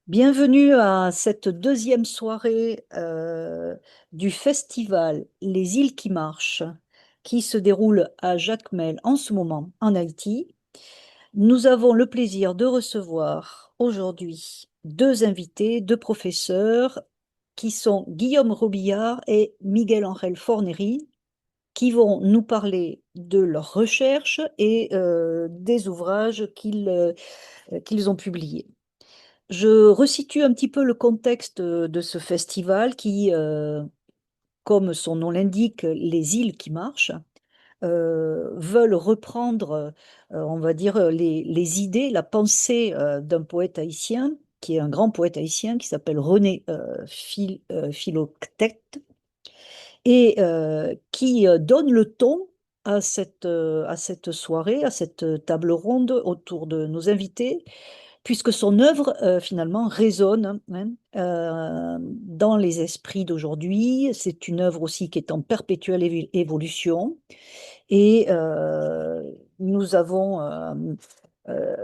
Bienvenue à cette deuxième soirée du festival Les Îles qui marchent, qui se déroule à Jacmel en ce moment en Haïti. Nous avons le plaisir de recevoir aujourd'hui deux invités, deux professeurs, qui sont Guillaume Robillard et Miguel Ángel Fornery, qui vont nous parler de leurs recherches et des ouvrages qu'ils ont publiés. Je resitue un petit peu le contexte de ce festival qui, comme son nom l'indique, les îles qui marchent, veulent reprendre, on va dire, les idées, la pensée d'un poète haïtien, qui est un grand poète haïtien, qui s'appelle René Philoctète, et qui donne le ton à cette soirée, à cette table ronde autour de nos invités, puisque son œuvre finalement résonne dans les esprits d'aujourd'hui. C'est une œuvre aussi qui est en perpétuelle évolution. Et nous avons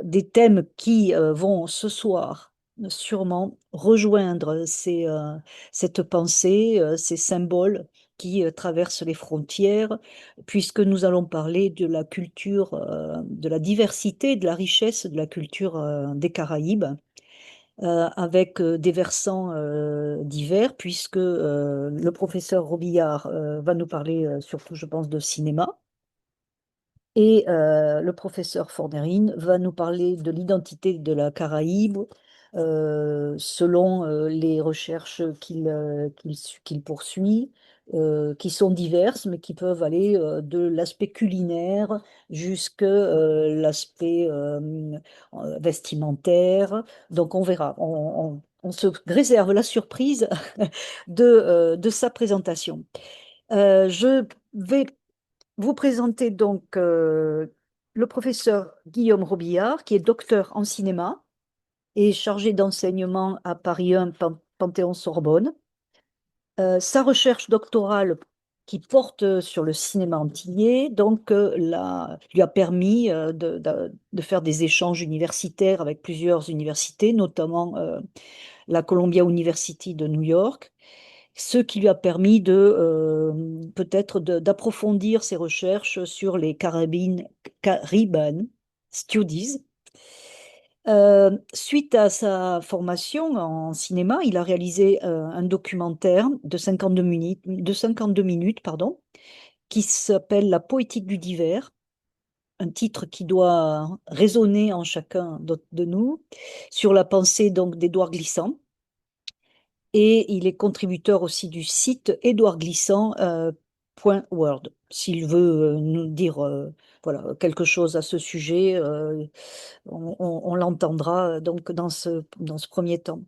des thèmes qui vont ce soir sûrement rejoindre cette pensée, ces symboles qui traversent les frontières, puisque nous allons parler de la culture, de la diversité, de la richesse de la culture des Caraïbes, avec des versants divers, puisque le professeur Robillard va nous parler surtout, je pense, de cinéma. Et le professeur Fornerin va nous parler de l'identité de la Caraïbe selon les recherches qu'il poursuit, qui sont diverses, mais qui peuvent aller de l'aspect culinaire jusqu'à l'aspect vestimentaire. Donc on verra. On se réserve la surprise de sa présentation. Je vais vous présentez donc le professeur Guillaume Robillard, qui est docteur en cinéma et chargé d'enseignement à Paris 1 Panthéon-Sorbonne. Sa recherche doctorale qui porte sur le cinéma antillais, donc lui a permis de faire des échanges universitaires avec plusieurs universités, notamment la Columbia University de New York, ce qui lui a permis de peut-être d'approfondir ses recherches sur les Caribbean Studies. Suite à sa formation en cinéma, il a réalisé un documentaire de 52 minutes, pardon, qui s'appelle La poétique du divers, un titre qui doit résonner en chacun de nous, sur la pensée donc d'Édouard Glissant. Et il est contributeur aussi du site édouardglissant.world. S'il veut nous dire voilà, quelque chose à ce sujet, on l'entendra donc dans ce premier temps.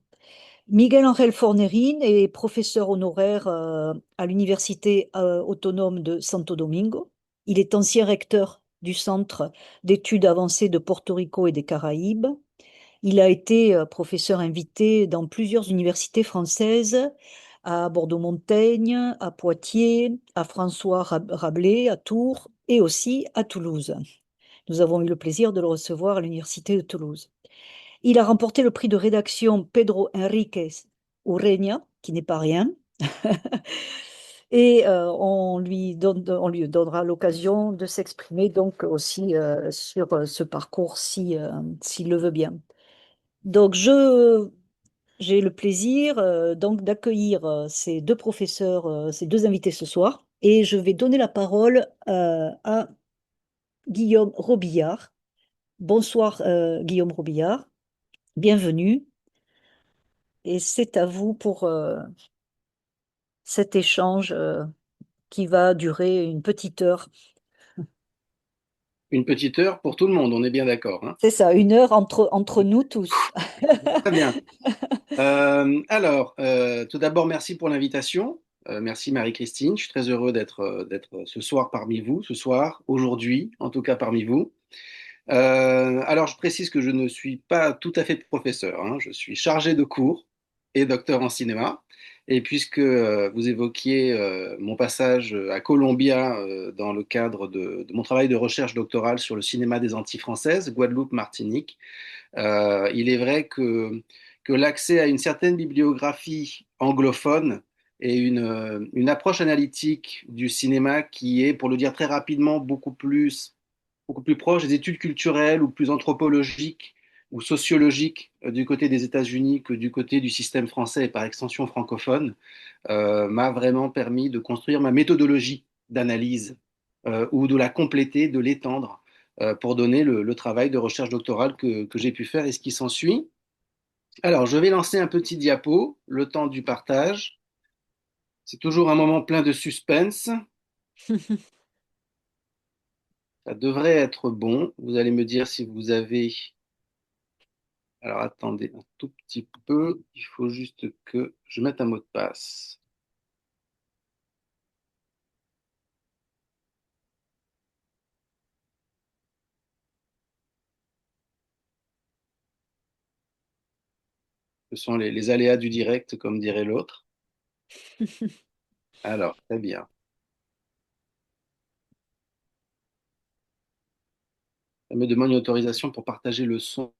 Miguel Ángel Fornerin est professeur honoraire à l'Université autonome de Santo Domingo. Il est ancien recteur du Centre d'études avancées de Porto Rico et des Caraïbes. Il a été professeur invité dans plusieurs universités françaises, à Bordeaux-Montaigne, à Poitiers, à François Rabelais, à Tours et aussi à Toulouse. Nous avons eu le plaisir de le recevoir à l'université de Toulouse. Il a remporté le prix de rédaction Pedro Enríquez Ureña, qui n'est pas rien, et on lui donnera l'occasion de s'exprimer donc aussi sur ce parcours s'il le veut bien. Donc, j'ai le plaisir donc d'accueillir ces deux professeurs, ces deux invités ce soir, et je vais donner la parole à Guillaume Robillard. Bonsoir Guillaume Robillard, bienvenue, et c'est à vous pour cet échange qui va durer une petite heure. Une petite heure pour tout le monde, on est bien d'accord, hein? C'est ça, une heure entre nous tous. Très bien. Tout d'abord, merci pour l'invitation. Merci Marie-Christine. Je suis très heureux d'être ce soir parmi vous, ce soir, aujourd'hui, en tout cas parmi vous. Je précise que je ne suis pas tout à fait professeur, hein. Je suis chargé de cours et docteur en cinéma. Et puisque vous évoquiez mon passage à Columbia dans le cadre de mon travail de recherche doctorale sur le cinéma des Antilles françaises, Guadeloupe, Martinique, il est vrai que l'accès à une certaine bibliographie anglophone et une approche analytique du cinéma qui est, pour le dire très rapidement, beaucoup plus proche des études culturelles ou plus anthropologiques ou sociologiques du côté des États-Unis que du côté du système français et par extension francophone, m'a vraiment permis de construire ma méthodologie d'analyse ou de la compléter, de l'étendre pour donner le travail de recherche doctorale que j'ai pu faire et ce qui s'ensuit. Alors, je vais lancer un petit diapo, le temps du partage. C'est toujours un moment plein de suspense. Ça devrait être bon. Vous allez me dire si vous avez... Alors, attendez un tout petit peu. Il faut juste que je mette un mot de passe. Ce sont les aléas du direct, comme dirait l'autre. Alors, très bien. Ça me demande une autorisation pour partager le son.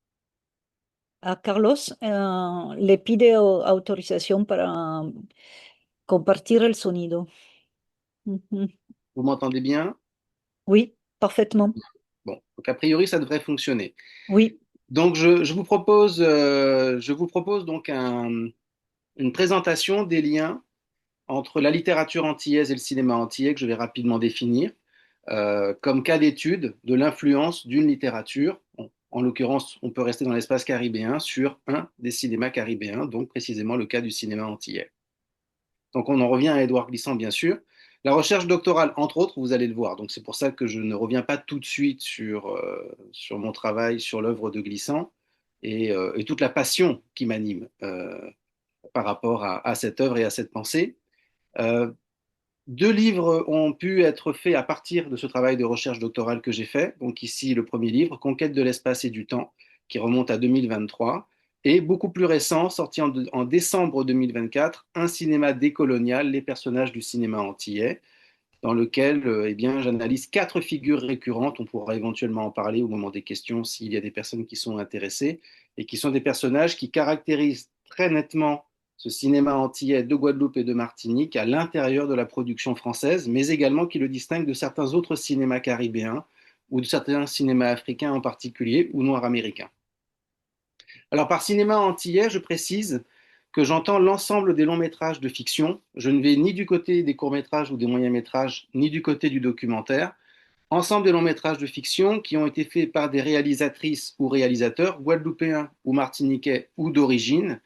A Carlos le pide autorización para compartir el sonido. Ujú. Vous m'entendez bien? Oui, parfaitement. Bon, donc a priori, ça devrait fonctionner. Oui. Donc, je vous propose donc une présentation des liens entre la littérature antillaise et le cinéma antillais que je vais rapidement définir comme cas d'étude de l'influence d'une littérature. Bon, en l'occurrence, on peut rester dans l'espace caribéen sur un des cinémas caribéens, donc précisément le cas du cinéma antillais. Donc on en revient à Édouard Glissant, bien sûr. La recherche doctorale, entre autres, vous allez le voir. Donc c'est pour ça que je ne reviens pas tout de suite sur mon travail, sur l'œuvre de Glissant et toute la passion qui m'anime par rapport à cette œuvre et à cette pensée. Euh, Deux livres ont pu être faits à partir de ce travail de recherche doctorale que j'ai fait. Donc ici, le premier livre, Conquête de l'espace et du temps, qui remonte à 2023, et beaucoup plus récent, sorti en décembre 2024, Un cinéma décolonial, les personnages du cinéma antillais, dans lequel eh bien, j'analyse quatre figures récurrentes. On pourra éventuellement en parler au moment des questions s'il y a des personnes qui sont intéressées, et qui sont des personnages qui caractérisent très nettement ce cinéma antillais de Guadeloupe et de Martinique à l'intérieur de la production française, mais également qui le distingue de certains autres cinémas caribéens ou de certains cinémas africains en particulier ou noirs américains. Alors par cinéma antillais, je précise que j'entends l'ensemble des longs métrages de fiction. Je ne vais ni du côté des courts métrages ou des moyens métrages, ni du côté du documentaire. Ensemble des longs métrages de fiction qui ont été faits par des réalisatrices ou réalisateurs guadeloupéens ou martiniquais ou d'origine,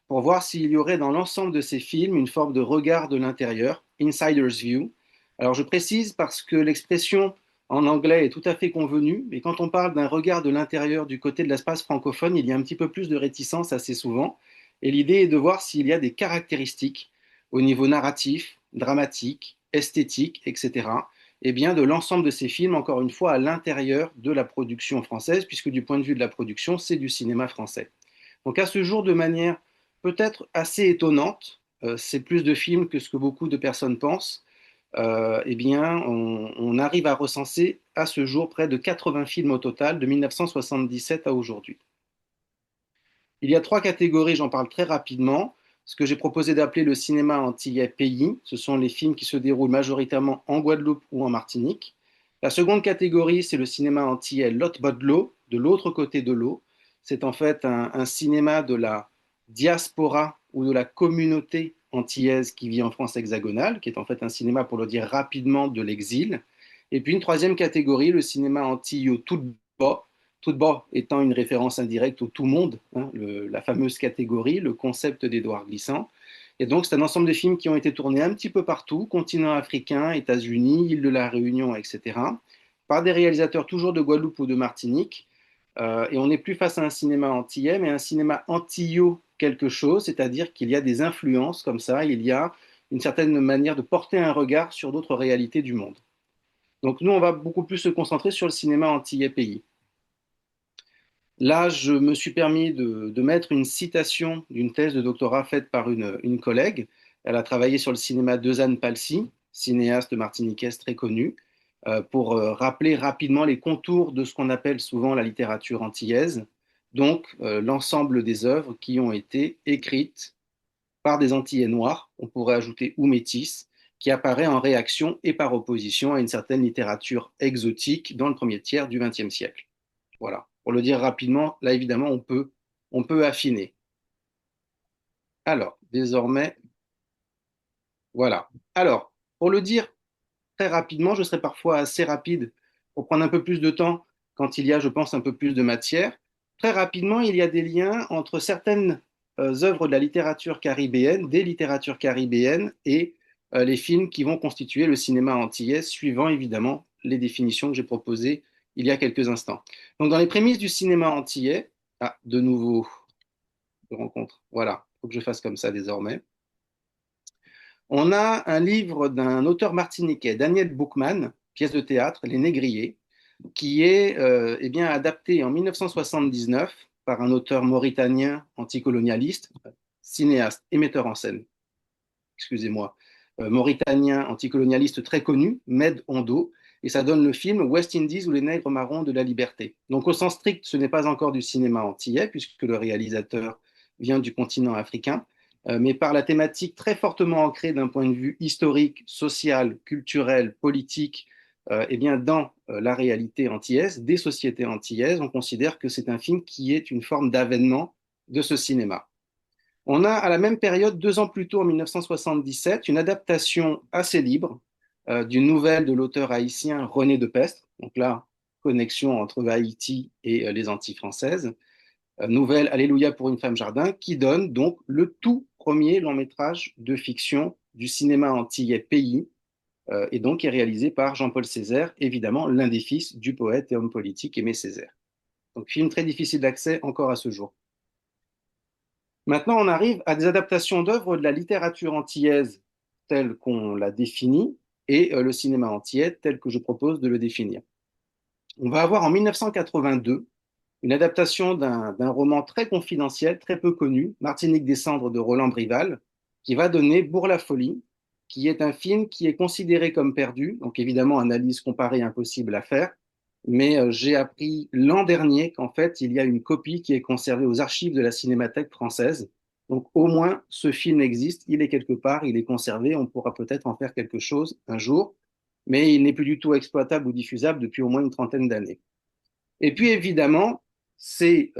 pour voir s'il y aurait dans l'ensemble de ces films une forme de regard de l'intérieur, insider's view. Alors je précise parce que l'expression en anglais est tout à fait convenue, mais quand on parle d'un regard de l'intérieur du côté de l'espace francophone, il y a un petit peu plus de réticence assez souvent. Et l'idée est de voir s'il y a des caractéristiques au niveau narratif, dramatique, esthétique, etc., et bien de l'ensemble de ces films, encore une fois, à l'intérieur de la production française, puisque du point de vue de la production, c'est du cinéma français. Donc à ce jour, de manière peut-être assez étonnante, c'est plus de films que ce que beaucoup de personnes pensent, eh bien, on arrive à recenser à ce jour près de 80 films au total, de 1977 à aujourd'hui. Il y a trois catégories, j'en parle très rapidement. Ce que j'ai proposé d'appeler le cinéma antillais pays, ce sont les films qui se déroulent majoritairement en Guadeloupe ou en Martinique. La seconde catégorie, c'est le cinéma antillais l'autre bas de l'eau, de l'autre côté de l'eau. C'est en fait un cinéma de la diaspora ou de la communauté antillaise qui vit en France hexagonale, qui est en fait un cinéma, pour le dire rapidement, de l'exil. Et puis une troisième catégorie, le cinéma antillais tout bas, tout bas étant une référence indirecte au tout monde, hein, la fameuse catégorie, le concept d'Édouard Glissant. Et donc, c'est un ensemble de films qui ont été tournés un petit peu partout, continent africain, États-Unis, île de la Réunion, etc., par des réalisateurs toujours de Guadeloupe ou de Martinique. Et on n'est plus face à un cinéma antillais, mais un cinéma antillo quelque chose, c'est-à-dire qu'il y a des influences comme ça, il y a une certaine manière de porter un regard sur d'autres réalités du monde. Donc nous, on va beaucoup plus se concentrer sur le cinéma antillais pays. Là, je me suis permis de mettre une citation d'une thèse de doctorat faite par une collègue. Elle a travaillé sur le cinéma d'Eusanne Palcy, cinéaste martiniquaise très connu, pour rappeler rapidement les contours de ce qu'on appelle souvent la littérature antillaise, donc l'ensemble des œuvres qui ont été écrites par des Antillais noirs, on pourrait ajouter ou métis, qui apparaît en réaction et par opposition à une certaine littérature exotique dans le premier tiers du XXe siècle. Voilà. Pour le dire rapidement, là évidemment, on peut affiner. Alors, désormais, voilà. Alors, pour le dire très rapidement, je serai parfois assez rapide pour prendre un peu plus de temps quand il y a, je pense, un peu plus de matière. Très rapidement, il y a des liens entre certaines œuvres de la littérature caribéenne, des littératures caribéennes et les films qui vont constituer le cinéma antillais, suivant évidemment les définitions que j'ai proposées il y a quelques instants. Donc, dans les prémices du cinéma antillais, ah, de nouveau, je rencontre, voilà, il faut que je fasse comme ça désormais. On a un livre d'un auteur martiniquais, Daniel Boukman, pièce de théâtre, Les Négriers, qui est eh bien, adapté en 1979 par un auteur mauritanien anticolonialiste, cinéaste et metteur en scène, excusez-moi, mauritanien anticolonialiste très connu, Med Ondo, et ça donne le film West Indies ou les nègres marrons de la liberté. Donc au sens strict, ce n'est pas encore du cinéma antillais, puisque le réalisateur vient du continent africain, mais par la thématique très fortement ancrée d'un point de vue historique, social, culturel, politique, eh bien dans la réalité antillaise, des sociétés antillaises, on considère que c'est un film qui est une forme d'avènement de ce cinéma. On a à la même période, 2 ans plus tôt, en 1977, une adaptation assez libre d'une nouvelle de l'auteur haïtien René de Pestre. Donc là, connexion entre Haïti et les Antilles françaises. Nouvelle Alléluia pour une femme jardin, qui donne donc le tout premier long métrage de fiction du cinéma antillais pays, et donc est réalisé par Jean-Paul Césaire, évidemment l'un des fils du poète et homme politique Aimé Césaire. Donc film très difficile d'accès encore à ce jour. Maintenant, on arrive à des adaptations d'œuvres de la littérature antillaise telle qu'on la définit et le cinéma antillais tel que je propose de le définir. On va avoir en 1982 une adaptation d'un roman très confidentiel, très peu connu, Martinique des cendres de Roland Brival, qui va donner Bourg la folie, qui est un film qui est considéré comme perdu, donc évidemment analyse comparée impossible à faire, mais j'ai appris l'an dernier qu'en fait il y a une copie qui est conservée aux archives de la Cinémathèque française. Donc au moins ce film existe, il est quelque part, il est conservé, on pourra peut-être en faire quelque chose un jour, mais il n'est plus du tout exploitable ou diffusable depuis au moins une trentaine d'années. Et puis évidemment, c'est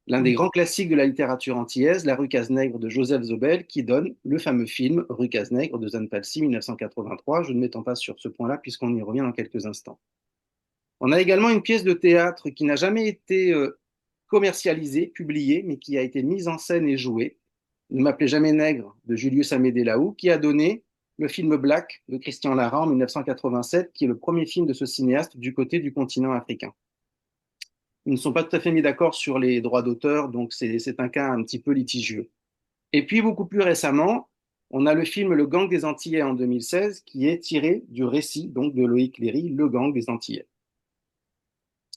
l'un des grands classiques de la littérature antillaise, La rue Cazenègre de Joseph Zobel, qui donne le fameux film Rue Cazenègre de Zane Palsy, 1983. Je ne m'étends pas sur ce point-là puisqu'on y revient dans quelques instants. On a également une pièce de théâtre qui n'a jamais été commercialisée, publiée, mais qui a été mise en scène et jouée. Ne m'appelez jamais nègre de Julius Amédée Lahoud, qui a donné le film Black de Christian Lara en 1987, qui est le premier film de ce cinéaste du côté du continent africain. Ils ne sont pas tout à fait mis d'accord sur les droits d'auteur, donc c'est un cas un petit peu litigieux. Et puis beaucoup plus récemment, on a le film Le Gang des Antillais en 2016, qui est tiré du récit donc de Loïc Léry, Le Gang des Antillais.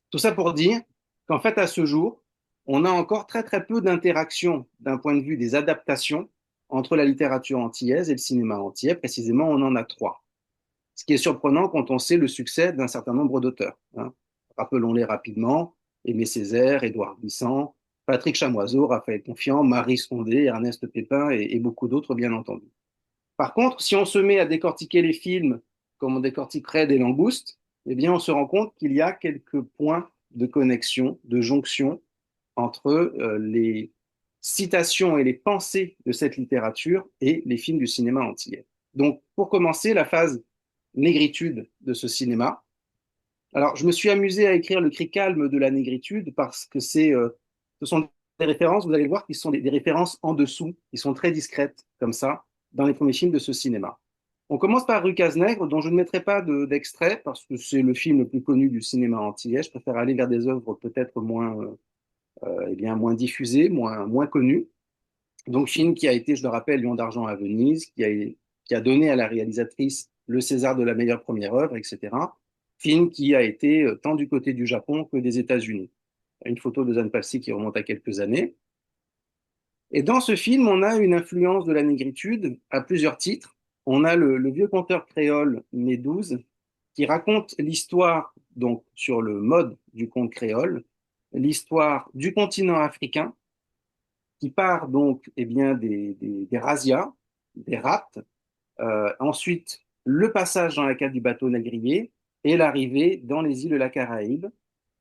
Tout ça pour dire qu'en fait, à ce jour, on a encore très très peu d'interactions d'un point de vue des adaptations entre la littérature antillaise et le cinéma antillais. Précisément, on en a 3. Ce qui est surprenant quand on sait le succès d'un certain nombre d'auteurs, hein. Rappelons-les rapidement: Aimé Césaire, Édouard Glissant, Patrick Chamoiseau, Raphaël Confiant, Marie Sondé, Ernest Pépin et beaucoup d'autres, bien entendu. Par contre, si on se met à décortiquer les films comme on décortiquerait des langoustes, eh bien, on se rend compte qu'il y a quelques points de connexion, de jonction entre les citations et les pensées de cette littérature et les films du cinéma antillais. Donc, pour commencer, la phase négritude de ce cinéma. Alors, je me suis amusé à écrire le cri calme de la négritude parce que ce sont des références, vous allez le voir, qui sont des références en dessous, qui sont très discrètes, comme ça, dans les premiers films de ce cinéma. On commence par Rue Cazenègre, dont je ne mettrai pas d'extrait parce que c'est le film le plus connu du cinéma antillais. Je préfère aller vers des œuvres peut-être eh bien, moins diffusées, moins connues. Donc, film qui a été, je le rappelle, Lion d'argent à Venise, qui a donné à la réalisatrice le César de la meilleure première œuvre, etc. Film qui a été tant du côté du Japon que des États-Unis. une photo de Zane Palsy qui remonte à quelques années. Et dans ce film, on a une influence de la négritude à plusieurs titres. On a le vieux conteur créole Né 12 qui raconte l'histoire, donc sur le mode du conte créole, l'histoire du continent africain, qui part donc eh bien, des razzias, des rapts, ensuite le passage dans la cale du bateau négrier et l'arrivée dans les îles de la Caraïbe.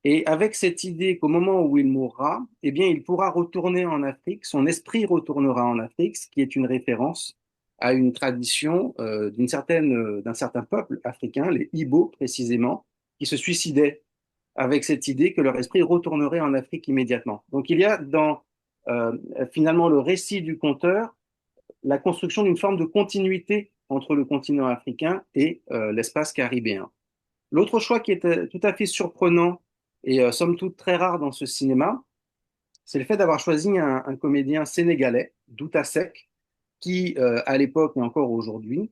Et avec cette idée qu'au moment où il mourra, eh bien, il pourra retourner en Afrique, son esprit retournera en Afrique, ce qui est une référence à une tradition d'un certain peuple africain, les Ibo précisément, qui se suicidaient avec cette idée que leur esprit retournerait en Afrique immédiatement. Donc il y a dans euh, finalement le récit du conteur la construction d'une forme de continuité entre le continent africain et l'espace caribéen. L'autre choix qui est tout à fait surprenant et somme toute très rare dans ce cinéma, c'est le fait d'avoir choisi un comédien sénégalais, Douta Seck, qui, à l'époque et encore aujourd'hui,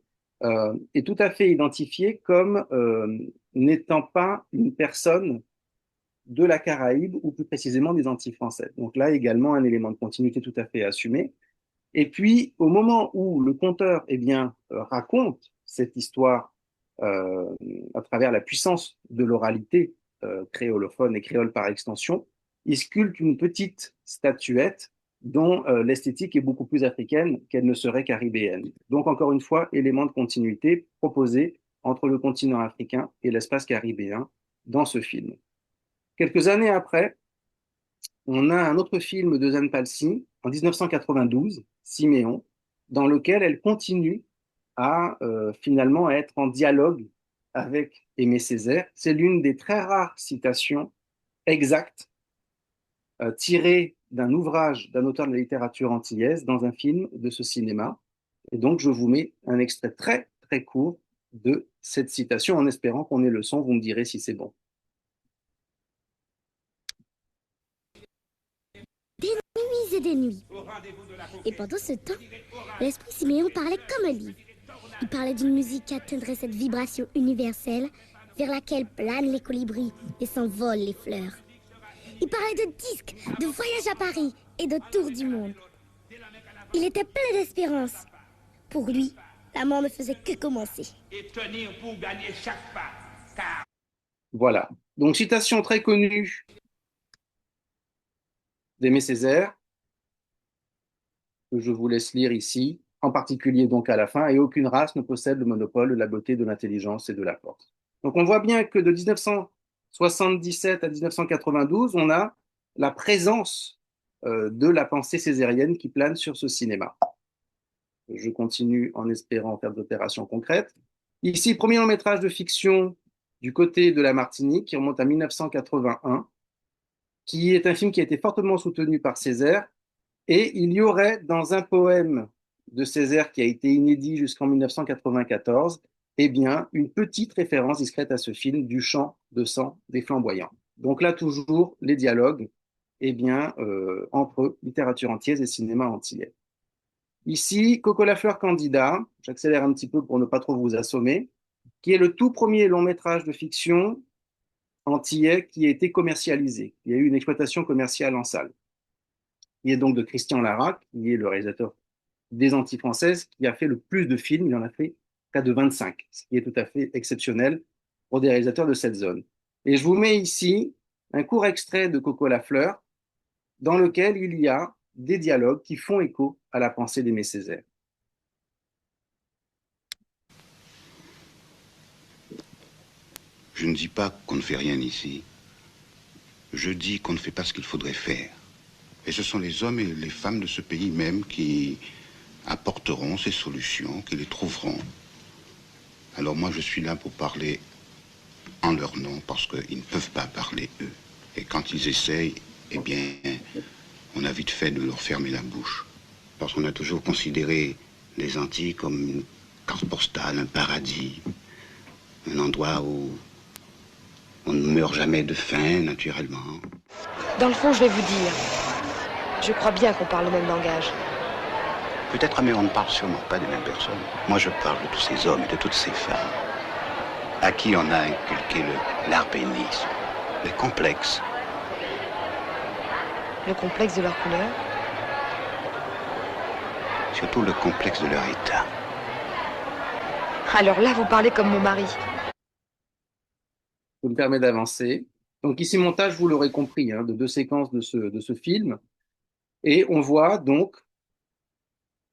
est tout à fait identifié comme n'étant pas une personne de la Caraïbe ou plus précisément des Antilles françaises. Donc là également un élément de continuité tout à fait assumé. Et puis au moment où le conteur eh bien, raconte cette histoire euh, à travers la puissance de l'oralité créolophone et créole par extension, il sculpte une petite statuette dont l'esthétique est beaucoup plus africaine qu'elle ne serait caribéenne. Donc encore une fois, élément de continuité proposé entre le continent africain et l'espace caribéen dans ce film. Quelques années après, on a un autre film de Zane Palsy, en 1992, Siméon, dans lequel elle continue à finalement être en dialogue avec Aimé Césaire. C'est l'une des très rares citations exactes tirées d'un ouvrage d'un auteur de la littérature antillaise dans un film de ce cinéma. Et donc, je vous mets un extrait très, très court de cette citation en espérant qu'on ait le son. Vous me direz si c'est bon. Des nuits et des nuits. Et pendant ce temps, l'esprit Siméon parlait comme un livre. Il parlait d'une musique qui atteindrait cette vibration universelle vers laquelle planent les colibris et s'envolent les fleurs. Il parlait de disques, de voyages à Paris et de tours du monde. Il était plein d'espérance. Pour lui, la mort ne faisait que commencer. Et tenir pour gagner chaque pas, car... Voilà. Donc, citation très connue d'Aimé Césaire, que je vous laisse lire ici, en particulier donc à la fin, et aucune race ne possède le monopole de la beauté, de l'intelligence et de la force. Donc on voit bien que de 1977 à 1992, on a la présence de la pensée césarienne qui plane sur ce cinéma. Je continue en espérant faire d'opérations concrètes. Ici, premier long métrage de fiction du côté de la Martinique qui remonte à 1981, qui est un film qui a été fortement soutenu par Césaire. Et il y aurait dans un poème de Césaire qui a été inédit jusqu'en 1994, eh bien, une petite référence discrète à ce film du chant de sang des flamboyants. Donc là, toujours les dialogues eh bien, entre littérature antillaise et cinéma antillais. Ici, Coco Lafleur Candidat, j'accélère un petit peu pour ne pas trop vous assommer, qui est le tout premier long métrage de fiction antillais qui a été commercialisé. Il y a eu une exploitation commerciale en salle. Il est donc de Christian Lara, qui est le réalisateur des Antilles françaises, qui a fait le plus de films. Il en a fait près de 25, ce qui est tout à fait exceptionnel pour des réalisateurs de cette zone. Et je vous mets ici un court extrait de Coco Lafleur, dans lequel il y a des dialogues qui font écho à la pensée d'Aimé Césaire. Je ne dis pas qu'on ne fait rien ici. Je dis qu'on ne fait pas ce qu'il faudrait faire. Et ce sont les hommes et les femmes de ce pays même qui apporteront ces solutions, qui les trouveront. Alors moi, je suis là pour parler en leur nom, parce qu'ils ne peuvent pas parler eux. Et quand ils essayent, eh bien, on a vite fait de leur fermer la bouche. Parce qu'on a toujours considéré les Antilles comme une carte postale, un paradis, un endroit où on ne meurt jamais de faim, naturellement. Dans le fond, je vais vous dire, je crois bien qu'on parle le même langage. Peut-être, mais on ne parle sûrement pas des mêmes personnes. Moi, je parle de tous ces hommes et de toutes ces femmes à qui on a inculqué l'arbénisme, les complexes, Le complexe de leur couleur. Surtout le complexe de leur état. Alors là, vous parlez comme mon mari. Je me permets d'avancer. Donc ici, montage, vous l'aurez compris, hein, de deux séquences de ce film. Et on voit donc,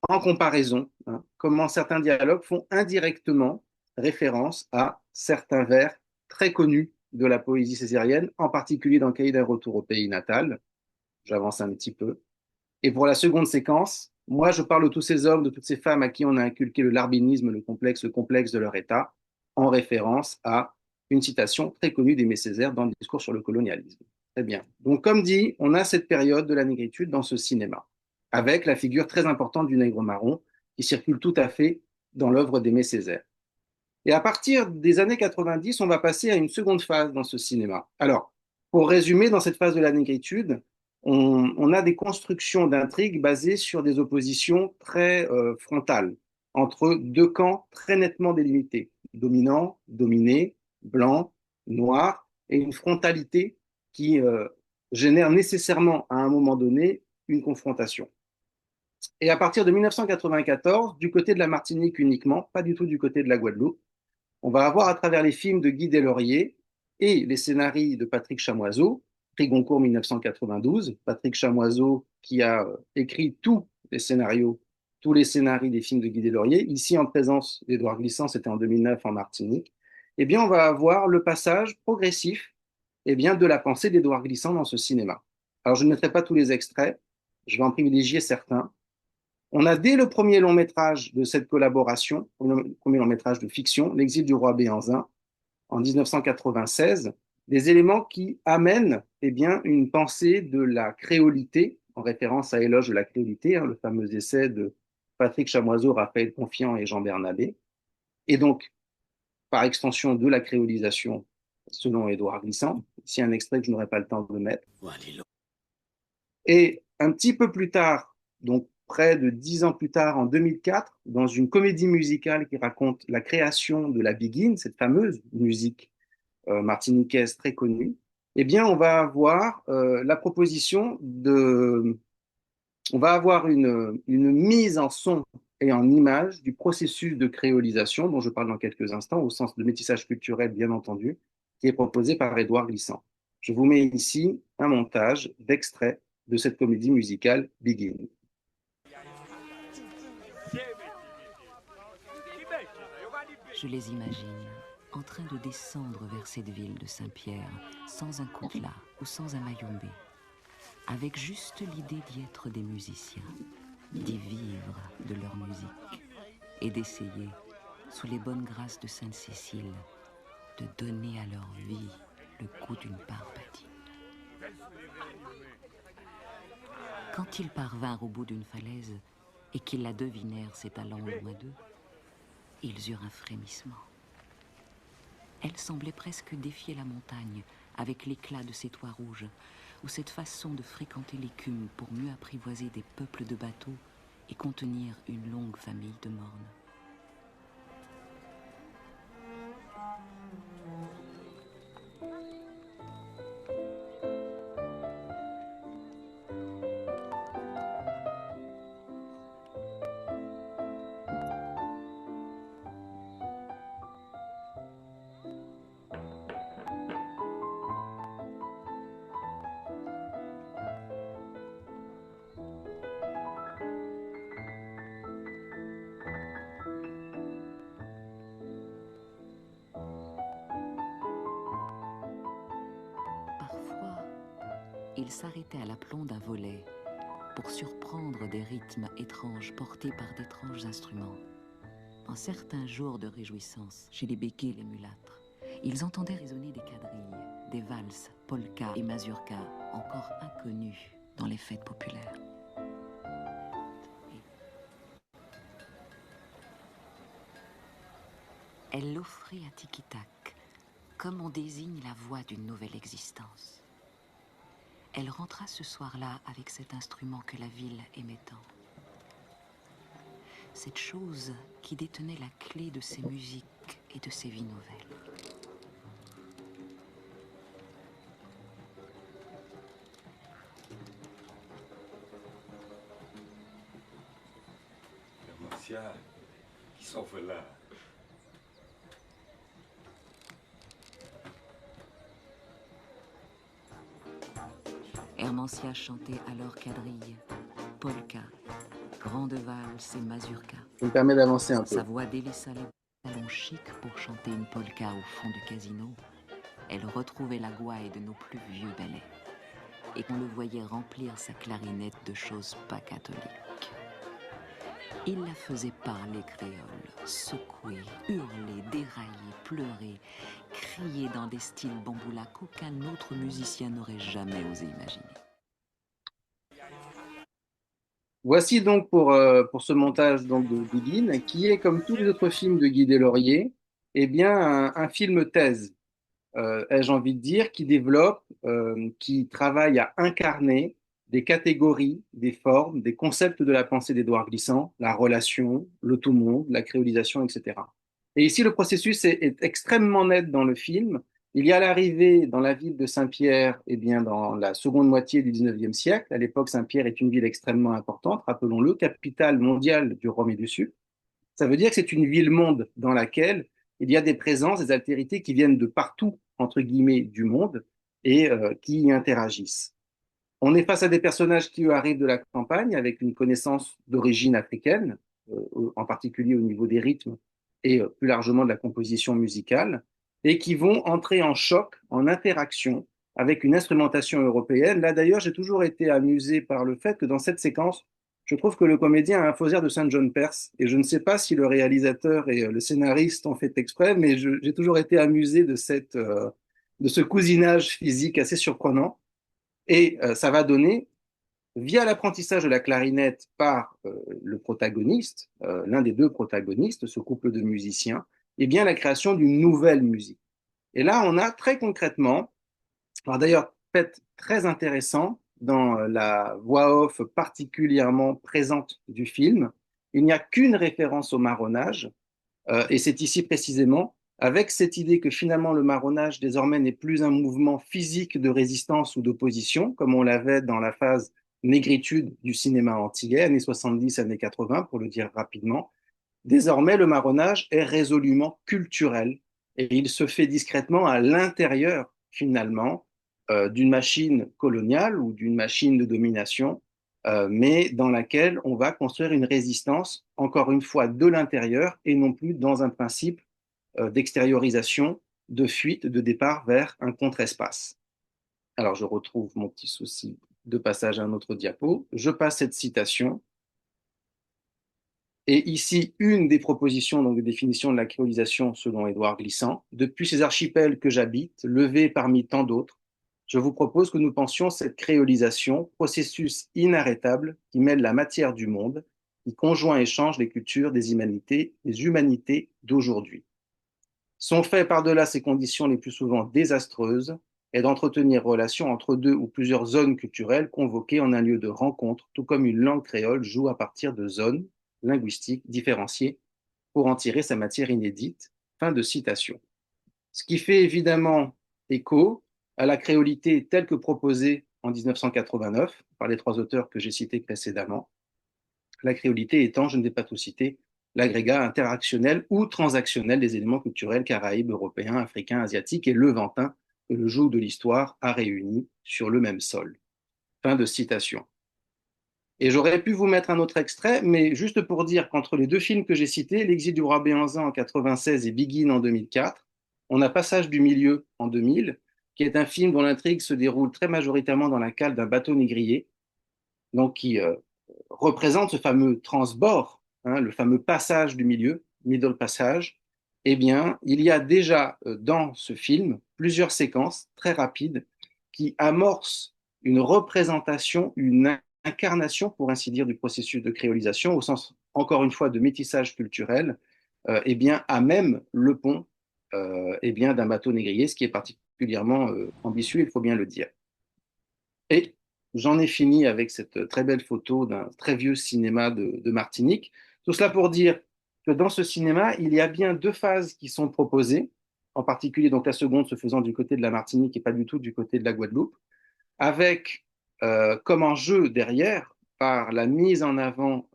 en comparaison, hein, comment certains dialogues font indirectement référence à certains vers très connus de la poésie césarienne, en particulier dans Cahiers d'un retour au pays natal. J'avance un petit peu. Et pour la seconde séquence, moi, je parle de tous ces hommes, de toutes ces femmes à qui on a inculqué le larbinisme, le complexe de leur état, en référence à une citation très connue d'Aimé Césaire dans le discours sur le colonialisme. Très bien. Donc, comme dit, on a cette période de la négritude dans ce cinéma, avec la figure très importante du nègre marron qui circule tout à fait dans l'œuvre d'Aimé Césaire. Et à partir des années 90, on va passer à une seconde phase dans ce cinéma. Alors, pour résumer, dans cette phase de la négritude, on a des constructions d'intrigues basées sur des oppositions très frontales entre deux camps très nettement délimités, dominant, dominé, blanc, noir, et une frontalité qui génère nécessairement à un moment donné une confrontation. Et à partir de 1994, du côté de la Martinique uniquement, pas du tout du côté de la Guadeloupe, on va avoir à travers les films de Guy Deslauriers et les scénarios de Patrick Chamoiseau, prix Goncourt 1992, Patrick Chamoiseau qui a écrit tous les scénarios des films de Guy Deslauriers, ici en présence d'Édouard Glissant, c'était en 2009 en Martinique, eh bien on va avoir le passage progressif de la pensée d'Édouard Glissant dans ce cinéma. Alors je ne mettrai pas tous les extraits, je vais en privilégier certains. On a dès le premier long métrage de cette collaboration, le premier long métrage de fiction, L'exil du roi Béhanzin, en 1996, des éléments qui amènent une pensée de la créolité, en référence à Éloge de la créolité, hein, le fameux essai de Patrick Chamoiseau, Raphaël Confiant et Jean Bernabé, et donc par extension de la créolisation selon Édouard Glissant. Ici un extrait que je n'aurai pas le temps de mettre. Et un petit peu plus tard, donc près de 10 ans plus tard, en 2004, dans une comédie musicale qui raconte la création de la Biguine, cette fameuse musique martiniquaise très connue, eh bien, on va avoir la proposition de... On va avoir une mise en son et en image du processus de créolisation, dont je parle dans quelques instants, au sens de métissage culturel, bien entendu, qui est proposé par Édouard Glissant. Je vous mets ici un montage d'extraits de cette comédie musicale Begin. Je les imagine en train de descendre vers cette ville de Saint-Pierre, sans un coutelas ou sans un mayombe, avec juste l'idée d'y être des musiciens, d'y vivre de leur musique et d'essayer, sous les bonnes grâces de Sainte-Cécile, de donner à leur vie le goût d'une part patine. Quand ils parvinrent au bout d'une falaise et qu'ils la devinèrent s'étalant loin d'eux, ils eurent un frémissement. Elle semblait presque défier la montagne avec l'éclat de ses toits rouges ou cette façon de fréquenter l'écume pour mieux apprivoiser des peuples de bateaux et contenir une longue famille de mornes. Il s'arrêtait à l'aplomb d'un volet pour surprendre des rythmes étranges portés par d'étranges instruments. En certains jours de réjouissance, chez les béquets et les mulâtres, ils entendaient résonner des quadrilles, des valses, polkas et mazurkas encore inconnus dans les fêtes populaires. Elle l'offrit à Tiki-Tak, comme on désigne la voix d'une nouvelle existence. Elle rentra ce soir-là avec cet instrument que la ville aimait tant. Cette chose qui détenait la clé de ses musiques et de ses vies nouvelles. Hermancia, qui s'en fait là? Hermancia chantait alors quadrille, polka, grande valse et mazurka. Je me permets d'avancer un peu. Sa voix délaissa les salons chics pour chanter une polka au fond du casino. Elle retrouvait la gouaille de nos plus vieux ballets. Et qu'on le voyait remplir sa clarinette de choses pas catholiques. Il la faisait parler créole, secouer, hurler, dérailler, pleurer, crier dans des styles bamboula qu'aucun autre musicien n'aurait jamais osé imaginer. Voici donc pour ce montage donc, de Begin, qui est, comme tous les autres films de Guy Deslauriers, eh bien, un film thèse, ai-je envie de dire, qui développe, qui travaille à incarner des catégories, des formes, des concepts de la pensée d'Édouard Glissant, la relation, le tout-monde, la créolisation, etc. Et ici, le processus est extrêmement net dans le film. Il y a l'arrivée dans la ville de Saint-Pierre, eh bien, dans la seconde moitié du 19e siècle. À l'époque, Saint-Pierre est une ville extrêmement importante, rappelons-le, capitale mondiale du rhum et du sucre. Ça veut dire que c'est une ville-monde dans laquelle il y a des présences, des altérités qui viennent de partout, entre guillemets, du monde et qui y interagissent. On est face à des personnages qui arrivent de la campagne avec une connaissance d'origine africaine, en particulier au niveau des rythmes et plus largement de la composition musicale, et qui vont entrer en choc, en interaction avec une instrumentation européenne. Là d'ailleurs, j'ai toujours été amusé par le fait que dans cette séquence, je trouve que le comédien a un faux air de Saint John Perse, et je ne sais pas si le réalisateur et le scénariste ont fait exprès, mais j'ai toujours été amusé de ce cousinage physique assez surprenant. Et ça va donner, via l'apprentissage de la clarinette par le protagoniste, l'un des deux protagonistes, ce couple de musiciens, eh bien la création d'une nouvelle musique. Et là, on a très concrètement, alors d'ailleurs, fait très intéressant, dans la voix off particulièrement présente du film, il n'y a qu'une référence au marronnage, et c'est ici précisément avec cette idée que finalement le marronnage désormais n'est plus un mouvement physique de résistance ou d'opposition, comme on l'avait dans la phase négritude du cinéma antillais, années 70, années 80, pour le dire rapidement. Désormais, le marronnage est résolument culturel et il se fait discrètement à l'intérieur, finalement, d'une machine coloniale ou d'une machine de domination, mais dans laquelle on va construire une résistance, encore une fois, de l'intérieur et non plus dans un principe d'extériorisation, de fuite, de départ vers un contre-espace. Alors, je retrouve mon petit souci de passage à un autre diapo. Je passe cette citation. Et ici, une des propositions donc, de définition de la créolisation selon Édouard Glissant. Depuis ces archipels que j'habite, levés parmi tant d'autres, je vous propose que nous pensions cette créolisation, processus inarrêtable qui mêle la matière du monde, qui conjoint et change les cultures des humanités d'aujourd'hui. Sont faits par-delà ces conditions les plus souvent désastreuses et d'entretenir relation entre deux ou plusieurs zones culturelles convoquées en un lieu de rencontre, tout comme une langue créole joue à partir de zones linguistiques différenciées pour en tirer sa matière inédite. Fin de citation. Ce qui fait évidemment écho à la créolité telle que proposée en 1989 par les trois auteurs que j'ai cités précédemment. La créolité étant, je ne vais pas tout citer, l'agrégat interactionnel ou transactionnel des éléments culturels caraïbes, européens, africains, asiatiques et levantins que le joug de l'histoire a réunis sur le même sol. Fin de citation. Et j'aurais pu vous mettre un autre extrait, mais juste pour dire qu'entre les deux films que j'ai cités, L'exil du roi Béhanzin en 96 et Begin en 2004, on a Passage du milieu en 2000, qui est un film dont l'intrigue se déroule très majoritairement dans la cale d'un bateau négrier, donc qui représente ce fameux transbord, hein, le fameux passage du milieu, middle passage. Eh bien, il y a déjà dans ce film plusieurs séquences très rapides qui amorcent une représentation, une incarnation, pour ainsi dire, du processus de créolisation, au sens, encore une fois, de métissage culturel, eh bien, à même le pont eh bien, d'un bateau négrier, ce qui est particulièrement ambitieux, il faut bien le dire. Et j'en ai fini avec cette très belle photo d'un très vieux cinéma de Martinique. Tout cela pour dire que dans ce cinéma, il y a bien deux phases qui sont proposées, en particulier donc la seconde se faisant du côté de la Martinique et pas du tout du côté de la Guadeloupe, avec comme enjeu derrière par la mise en avant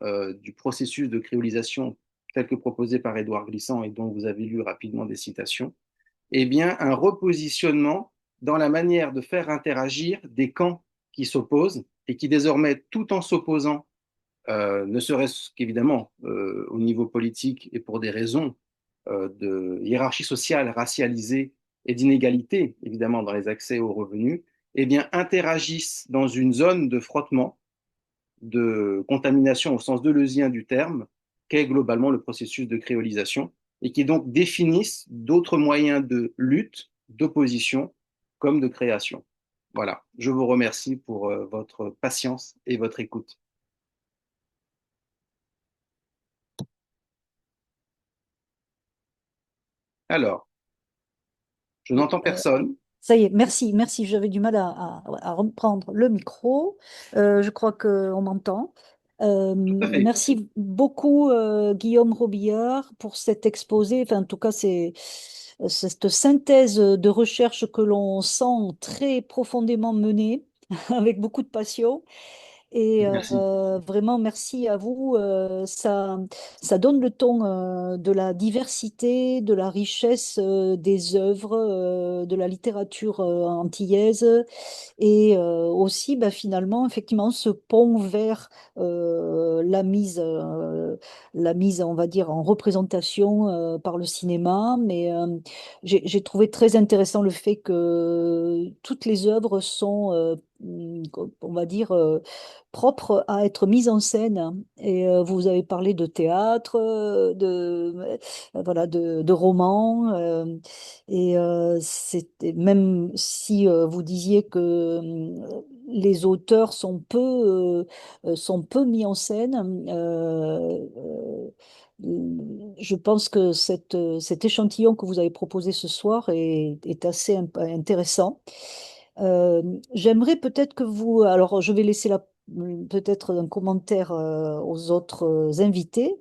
du processus de créolisation tel que proposé par Édouard Glissant et dont vous avez lu rapidement des citations, eh bien, un repositionnement dans la manière de faire interagir des camps qui s'opposent et qui désormais, tout en s'opposant, ne serait-ce qu'évidemment au niveau politique et pour des raisons de hiérarchie sociale racialisée et d'inégalité, évidemment, dans les accès aux revenus, eh bien, interagissent dans une zone de frottement, de contamination au sens deleuzien du terme, qu'est globalement le processus de créolisation, et qui donc définissent d'autres moyens de lutte, d'opposition, comme de création. Voilà, je vous remercie pour votre patience et votre écoute. Alors, je Oui, n'entends personne. ça y est, merci, merci. J'avais du mal à reprendre le micro. Je crois qu'on m'entend. Tout à fait. Merci beaucoup, Guillaume Robillard, pour cet exposé. Enfin, en tout cas, c'est cette synthèse de recherche que l'on sent très profondément menée, avec beaucoup de passion. Et Merci. vraiment, merci à vous. Ça donne le ton de la diversité, de la richesse des œuvres, de la littérature antillaise et aussi finalement, effectivement, ce pont vers la mise, on va dire, en représentation par le cinéma. Mais j'ai trouvé très intéressant le fait que toutes les œuvres sont, on va dire, propres à être mises en scène. Et vous avez parlé de théâtre, voilà, de romans. Et même si vous disiez que les auteurs sont peu mis en scène, je pense que cet échantillon que vous avez proposé ce soir est assez intéressant. Euh, J'aimerais peut-être que vous... Alors, je vais laisser peut-être un commentaire aux autres invités,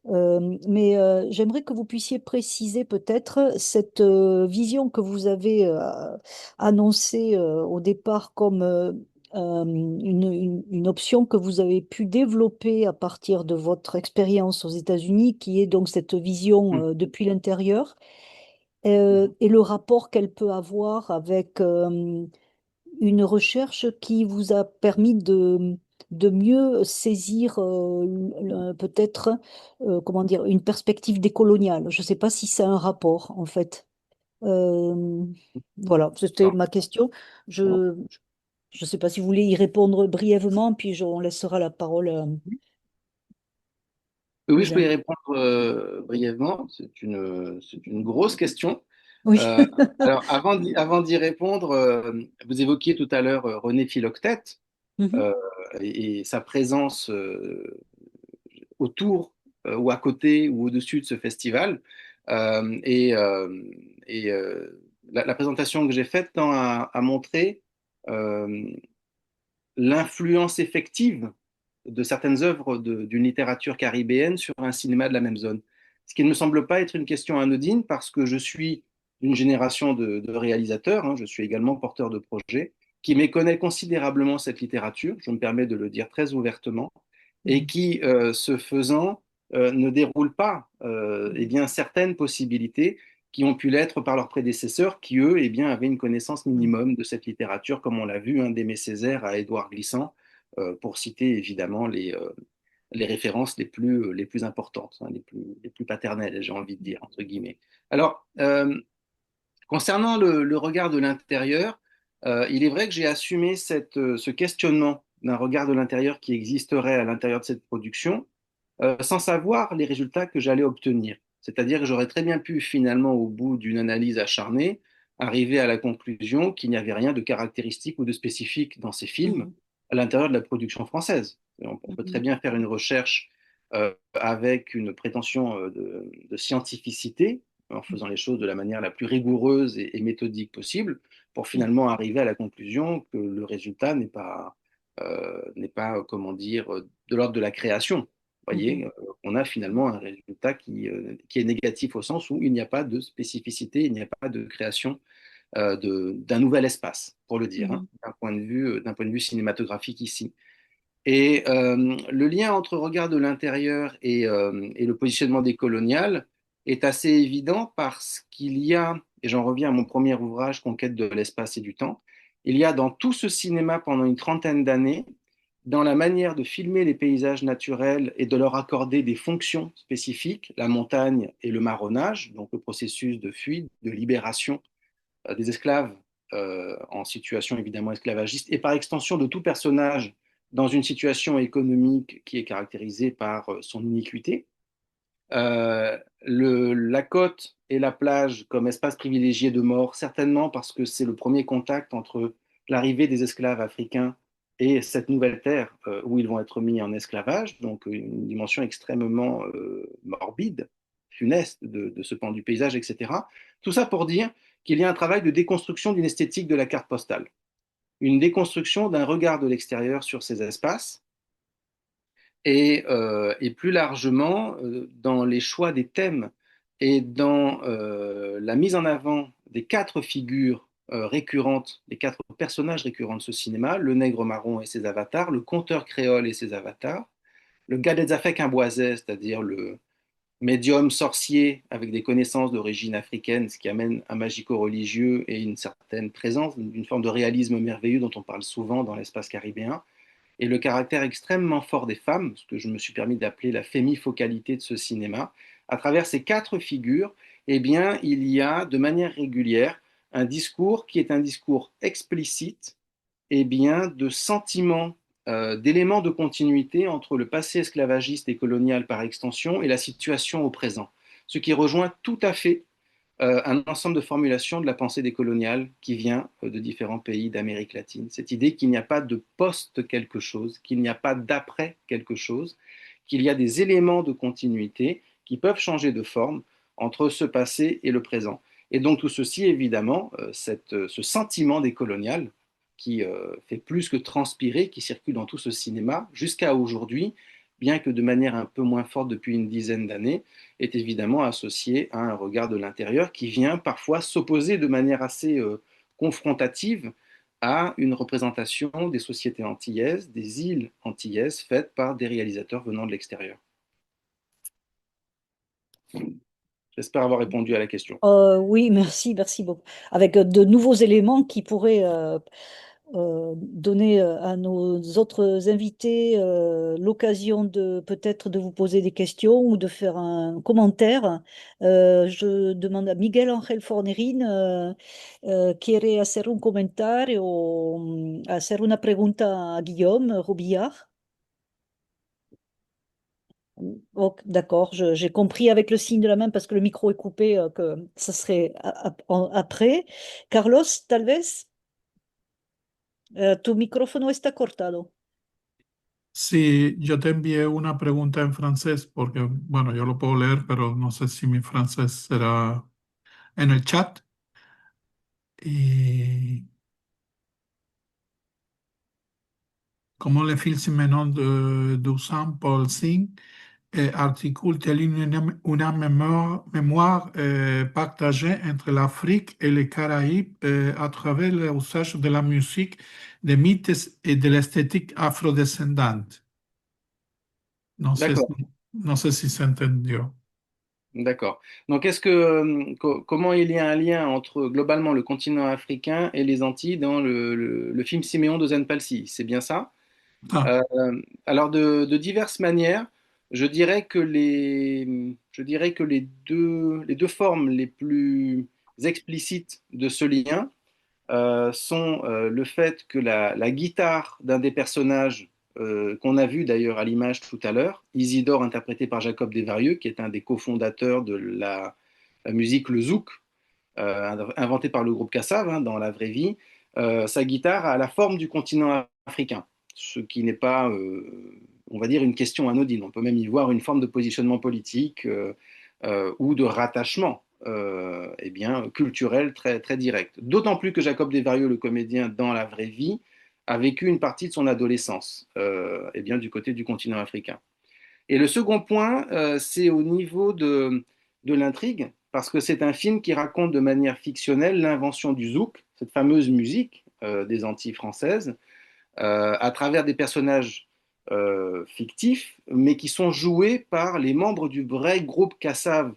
mais j'aimerais que vous puissiez préciser peut-être cette vision que vous avez annoncée au départ comme une option que vous avez pu développer à partir de votre expérience aux États-Unis, qui est donc cette vision depuis l'intérieur, et le rapport qu'elle peut avoir avec une recherche qui vous a permis de mieux saisir peut-être, comment dire, une perspective décoloniale. Je ne sais pas si c'est un rapport, en fait. Euh, voilà, c'était D'accord. ma question. Bon. Je ne sais pas si vous voulez y répondre brièvement, puis on laissera la parole Oui, aux je peux y invités. répondre brièvement. C'est une grosse question. Oui. Euh, alors, avant d'y répondre, vous évoquiez tout à l'heure René Philoctète Mhm. euh, et sa présence autour ou à côté ou au-dessus de ce festival. Euh, et euh, la présentation que j'ai faite tend à montrer euh, l'influence effective de certaines œuvres d'une littérature caribéenne sur un cinéma de la même zone. Ce qui ne me semble pas être une question anodine parce que je suis d'une génération de réalisateurs, hein, je suis également porteur de projets, qui méconnaît considérablement cette littérature, je me permets de le dire très ouvertement, et Mhm. qui, ce faisant, ne déroule pas eh bien, certaines possibilités qui ont pu l'être par leurs prédécesseurs, qui, eux, eh bien, avaient une connaissance Mhm. minimum de cette littérature, comme on l'a vu, hein, d'Aimé Césaire à Édouard Glissant, pour citer évidemment les références les plus importantes, hein, les plus paternelles, j'ai envie de dire, entre guillemets. Alors, concernant le regard de l'intérieur, il est vrai que j'ai assumé ce questionnement d'un regard de l'intérieur qui existerait à l'intérieur de cette production, sans savoir les résultats que j'allais obtenir. C'est-à-dire que j'aurais très bien pu finalement, au bout d'une analyse acharnée, arriver à la conclusion qu'il n'y avait rien de caractéristique ou de spécifique dans ces films Mhm. à l'intérieur de la production française. On peut très Mhm. bien faire une recherche avec une prétention de scientificité, en faisant les choses de la manière la plus rigoureuse et méthodique possible, pour Mhm. finalement arriver à la conclusion que le résultat n'est pas, comment dire, de l'ordre de la création. Vous Mhm. voyez, on a finalement un résultat qui est négatif au sens où il n'y a pas de spécificité, il n'y a pas de création d'un nouvel espace, pour le dire, hein, Mhm. d'un point de vue cinématographique ici. Et le lien entre regard de l'intérieur et le positionnement décolonial est assez évident parce qu'il y a, et j'en reviens à mon premier ouvrage, Conquête de l'espace et du temps, il y a dans tout ce cinéma pendant une trentaine d'années, dans la manière de filmer les paysages naturels et de leur accorder des fonctions spécifiques, la montagne et le marronnage, donc le processus de fuite, de libération des esclaves en situation évidemment esclavagiste, et par extension de tout personnage dans une situation économique qui est caractérisée par son iniquité. La côte et la plage comme espace privilégié de mort, certainement parce que c'est le premier contact entre l'arrivée des esclaves africains et cette nouvelle terre où ils vont être mis en esclavage, donc une dimension extrêmement morbide, funeste de ce pan du paysage, etc. Tout ça pour dire qu'il y a un travail de déconstruction d'une esthétique de la carte postale, une déconstruction d'un regard de l'extérieur sur ces espaces, et plus largement dans les choix des thèmes et dans la mise en avant des quatre figures récurrentes, des quatre personnages récurrents de ce cinéma, le nègre marron et ses avatars, le conteur créole et ses avatars, le gars des affaires quimboisais, c'est-à-dire le médium sorcier avec des connaissances d'origine africaine, ce qui amène un magico-religieux et une certaine présence, une forme de réalisme merveilleux dont on parle souvent dans l'espace caribéen, et le caractère extrêmement fort des femmes, ce que je me suis permis d'appeler la fémifocalité de ce cinéma. À travers ces quatre figures, eh bien, il y a de manière régulière un discours qui est un discours explicite, eh bien, de sentiments, d'éléments de continuité entre le passé esclavagiste et colonial par extension et la situation au présent. Ce qui rejoint tout à fait un ensemble de formulations de la pensée décoloniale qui vient de différents pays d'Amérique latine. Cette idée qu'il n'y a pas de post quelque chose, qu'il n'y a pas d'après quelque chose, qu'il y a des éléments de continuité qui peuvent changer de forme entre ce passé et le présent. Et donc tout ceci, évidemment, ce sentiment décolonial qui fait plus que transpirer, qui circule dans tout ce cinéma jusqu'à aujourd'hui, bien que de manière un peu moins forte depuis une dizaine d'années, est évidemment associé à un regard de l'intérieur qui vient parfois s'opposer de manière assez confrontative à une représentation des sociétés antillaises, des îles antillaises faites par des réalisateurs venant de l'extérieur. J'espère avoir répondu à la question. Oui, merci, merci beaucoup. Avec de nouveaux éléments qui pourraient donner à nos autres invités l'occasion de peut-être de vous poser des questions ou de faire un commentaire. Je demande à Miguel Ángel Fornerín, quiere hacer un comentario o hacer una pregunta a Guillaume Robillard. Oh, d'accord, j'ai compris avec le signe de la main parce que le micro est coupé que ça serait après. Carlos, tal vez, tu micrófono está cortado. Sí, yo te envié una pregunta en francés porque, bueno, yo lo puedo leer, pero no sé si mi francés será en el chat. Et comment le film maintenant de Saint-Paul Singh articule-t-il une mémoire partagée entre l'Afrique et les Caraïbes à travers l'usage de la musique, des mythes et de l'esthétique afrodescendante? No sé D'accord. si, no sé si se entendió. D'accord. Donc, comment il y a un lien entre globalement le continent africain et les Antilles dans le film Siméon de Zen-Palsy? C'est bien ça? Ah, Euh, alors, de diverses manières, je dirais que les deux formes les plus explicites de ce lien sont le fait que la guitare d'un des personnages qu'on a vu d'ailleurs à l'image tout à l'heure, Isidore interprété par Jacob Desvarieux, qui est un des cofondateurs de la musique le zouk, inventé par le groupe Kassav hein, dans la vraie vie, sa guitare a la forme du continent africain, ce qui n'est pas, on va dire, une question anodine. On peut même y voir une forme de positionnement politique ou de rattachement eh bien, culturel très, très direct. D'autant plus que Jacob Desvarieux, le comédien dans la vraie vie, a vécu une partie de son adolescence eh bien, du côté du continent africain. Et le second point, c'est au niveau de l'intrigue, parce que c'est un film qui raconte de manière fictionnelle l'invention du zouk, cette fameuse musique des Antilles françaises, à travers des personnages fictifs, mais qui sont joués par les membres du vrai groupe Kassav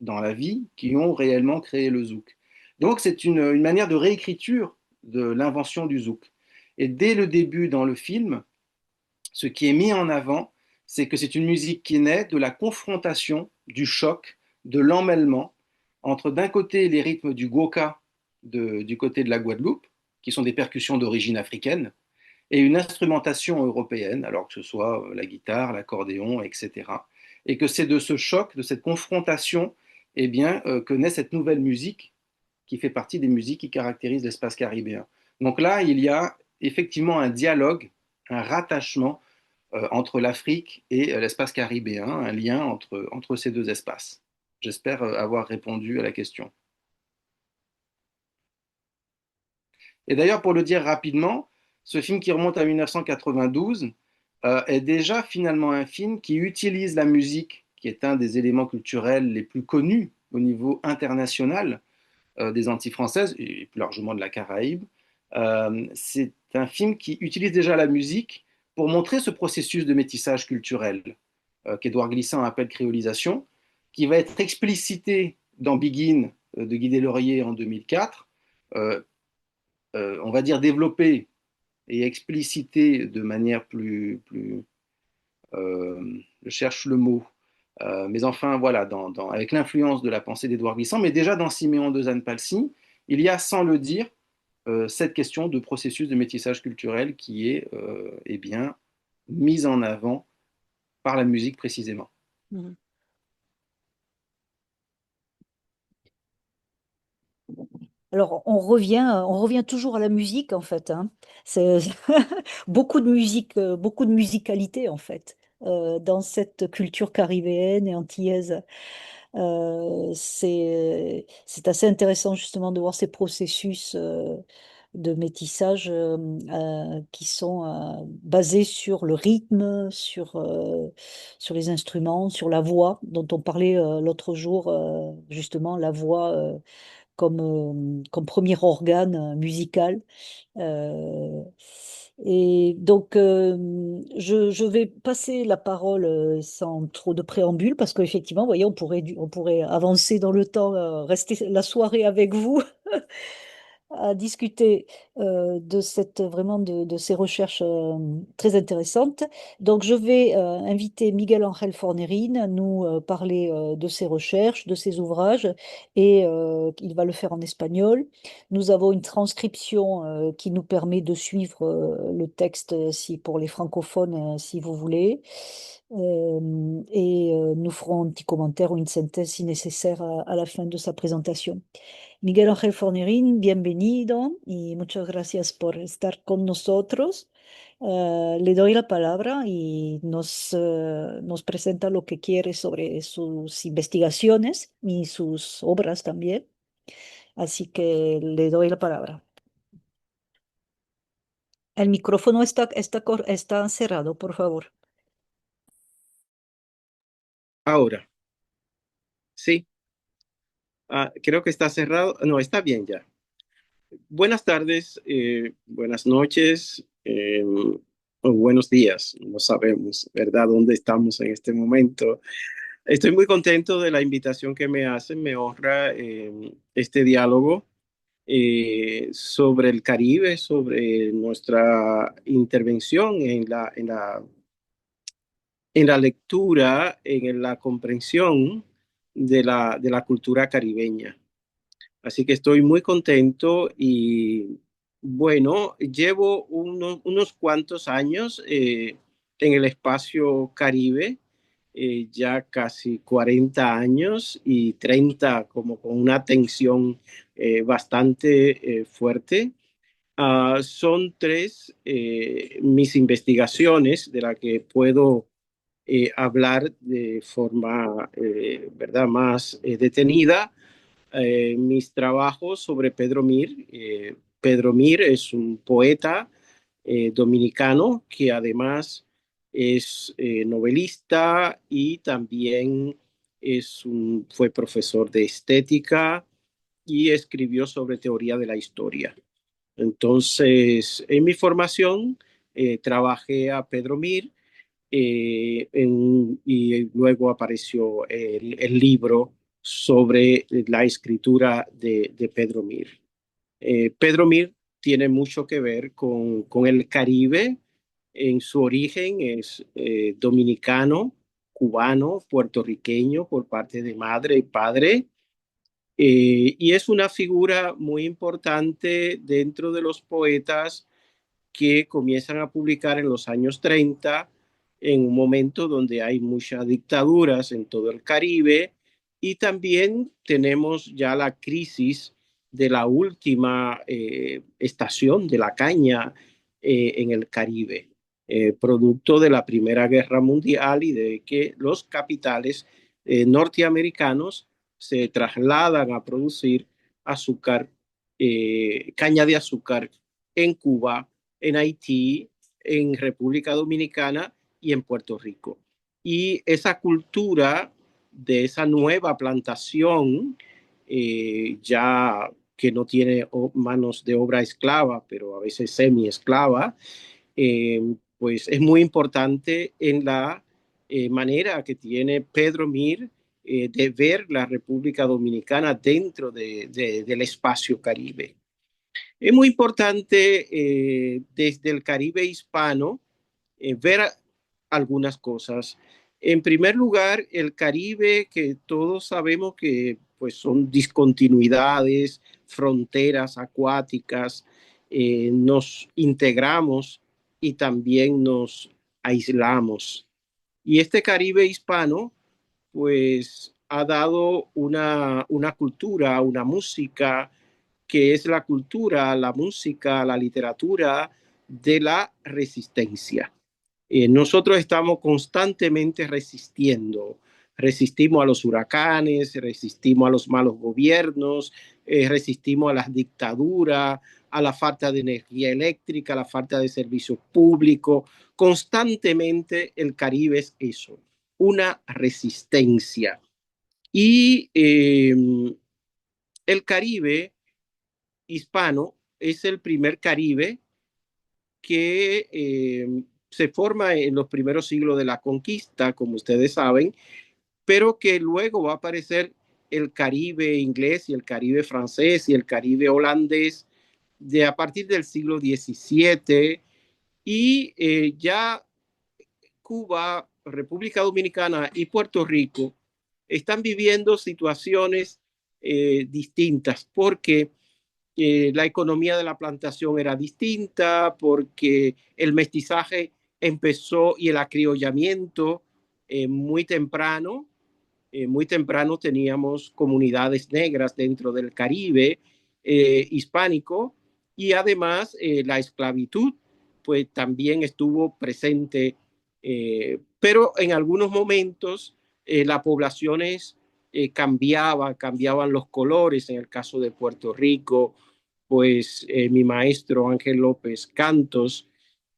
dans la vie, qui ont réellement créé le zouk. Donc c'est une manière de réécriture de l'invention du zouk. Et dès le début dans le film, ce qui est mis en avant, c'est que c'est une musique qui naît de la confrontation, du choc, de l'emmêlement entre d'un côté les rythmes du goka du côté de la Guadeloupe, qui sont des percussions d'origine africaine, et une instrumentation européenne, alors que ce soit la guitare, l'accordéon, etc. Et que c'est de ce choc, de cette confrontation, eh bien, que naît cette nouvelle musique qui fait partie des musiques qui caractérisent l'espace caribéen. Donc là, il y a effectivement un dialogue, un rattachement entre l'Afrique et l'espace caribéen, un lien entre ces deux espaces. J'espère avoir répondu à la question. Et d'ailleurs, pour le dire rapidement, ce film qui remonte à 1992 est déjà finalement un film qui utilise la musique, qui est un des éléments culturels les plus connus au niveau international des Antilles françaises et plus largement de la Caraïbe. C'est un film qui utilise déjà la musique pour montrer ce processus de métissage culturel qu'Édouard Glissant appelle créolisation, qui va être explicité dans Begin de Guy Deslauriers en 2004, on va dire développé et explicité de manière je cherche le mot, mais enfin voilà, avec l'influence de la pensée d'Édouard Glissant, mais déjà dans Siméon de Zanpalcy, il y a sans le dire cette question de processus de métissage culturel qui est eh bien, mise en avant par la musique précisément. Mmh. Alors, on revient toujours à la musique, en fait, hein. C'est beaucoup de musique, beaucoup de musicalité, en fait, dans cette culture caribéenne et antillaise. C'est assez intéressant, justement, de voir ces processus de métissage qui sont basés sur le rythme, sur les instruments, sur la voix, dont on parlait l'autre jour, justement, la voix. Comme premier organe musical. Euh, et donc, je vais passer la parole sans trop de préambule, parce qu'effectivement, vous voyez, on pourrait avancer dans le temps, rester la soirée avec vous à discuter vraiment de ces recherches très intéressantes. Donc, je vais inviter Miguel Ángel Fornerin à nous parler de ses recherches, de ses ouvrages, et il va le faire en espagnol. Nous avons une transcription qui nous permet de suivre le texte si, pour les francophones, si vous voulez. Et nous ferons un petit commentaire ou une synthèse si nécessaire à la fin de sa présentation. Miguel Ángel Fornerín, bienvenido y muchas gracias por estar con nosotros. Le doy la palabra y nos presenta lo que quiere sobre sus investigaciones y sus obras también. Así que le doy la palabra. El micrófono está cerrado, por favor. Ahora, sí. Creo que está cerrado. No, está bien ya. Buenas tardes, buenas noches o buenos días. No sabemos, ¿verdad?, dónde estamos en este momento. Estoy muy contento de la invitación que me hacen. Me honra este diálogo sobre el Caribe, sobre nuestra intervención en la lectura, en la comprensión de la cultura caribeña. Así que estoy muy contento y bueno, llevo unos cuantos años en el espacio Caribe, ya casi 40 años y 30 como con una tensión bastante fuerte. Son tres mis investigaciones de las que puedo hablar de forma, ¿verdad?, más detenida. Mis trabajos sobre Pedro Mir. Pedro Mir es un poeta dominicano que además es novelista y también fue profesor de estética y escribió sobre teoría de la historia. Entonces, en mi formación trabajé a Pedro Mir y luego apareció el libro sobre la escritura de Pedro Mir. Pedro Mir tiene mucho que ver con el Caribe. En su origen es dominicano, cubano, puertorriqueño por parte de madre y padre. Y es una figura muy importante dentro de los poetas que comienzan a publicar en los años 30, en un momento donde hay muchas dictaduras en todo el Caribe, y también tenemos ya la crisis de la última estación de la caña en el Caribe, producto de la Primera Guerra Mundial y de que los capitales norteamericanos se trasladan a producir azúcar, caña de azúcar en Cuba, en Haití, en República Dominicana y en Puerto Rico. Y esa cultura de esa nueva plantación, ya que no tiene manos de obra esclava, pero a veces semi-esclava, pues es muy importante en la manera que tiene Pedro Mir de ver la República Dominicana dentro del espacio Caribe. Es muy importante desde el Caribe hispano ver algunas cosas. En primer lugar, el Caribe, que todos sabemos que pues, son discontinuidades, fronteras acuáticas, nos integramos y también nos aislamos. Y este Caribe hispano, pues ha dado una cultura, una música, que es la cultura, la música, la literatura de la resistencia. Nosotros estamos constantemente resistiendo. Resistimos a los huracanes, resistimos a los malos gobiernos, resistimos a las dictaduras, a la falta de energía eléctrica, a la falta de servicios públicos. Constantemente el Caribe es eso, una resistencia. Y el Caribe hispano es el primer Caribe que se forma en los primeros siglos de la conquista, como ustedes saben, pero que luego va a aparecer el Caribe inglés y el Caribe francés y el Caribe holandés a partir del siglo XVII, y ya Cuba, República Dominicana y Puerto Rico están viviendo situaciones distintas porque la economía de la plantación era distinta, porque el mestizaje empezó y el acriollamiento muy temprano. Muy temprano teníamos comunidades negras dentro del Caribe hispánico, y además la esclavitud pues también estuvo presente, pero en algunos momentos las poblaciones cambiaban los colores. En el caso de Puerto Rico, pues mi maestro Ángel López Cantos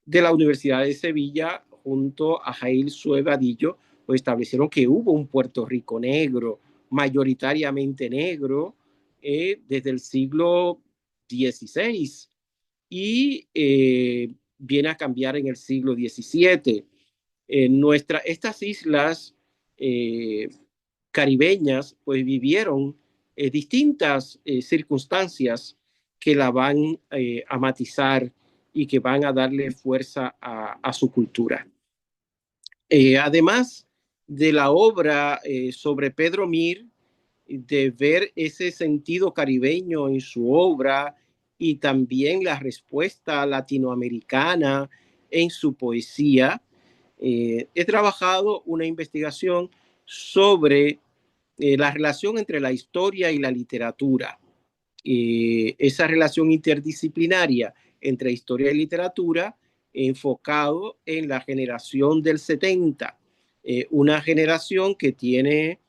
de la Universidad de Sevilla junto a Jair Suevadillo pues establecieron que hubo un Puerto Rico negro, mayoritariamente negro, desde el siglo XVI, y viene a cambiar en el siglo XVII. Estas islas caribeñas pues vivieron distintas circunstancias que la van a matizar y que van a darle fuerza a su cultura. Además de la obra sobre Pedro Mir, de ver ese sentido caribeño en su obra y también la respuesta latinoamericana en su poesía, he trabajado una investigación sobre la relación entre la historia y la literatura. Esa relación interdisciplinaria entre historia y literatura enfocado en la generación del 70, una generación que tiene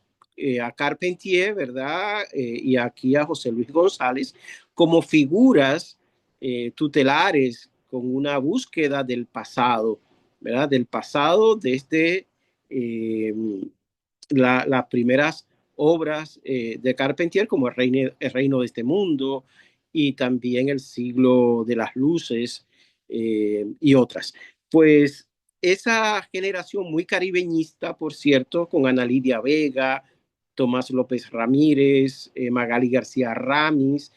a Carpentier, ¿verdad? Y aquí a José Luis González como figuras tutelares con una búsqueda del pasado, ¿verdad? Del pasado desde las primeras obras de Carpentier como el reino de este mundo y también el siglo de las luces y otras. Pues esa generación muy caribeñista, por cierto, con Ana Lidia Vega, Tomás López Ramírez, Magali García Ramis,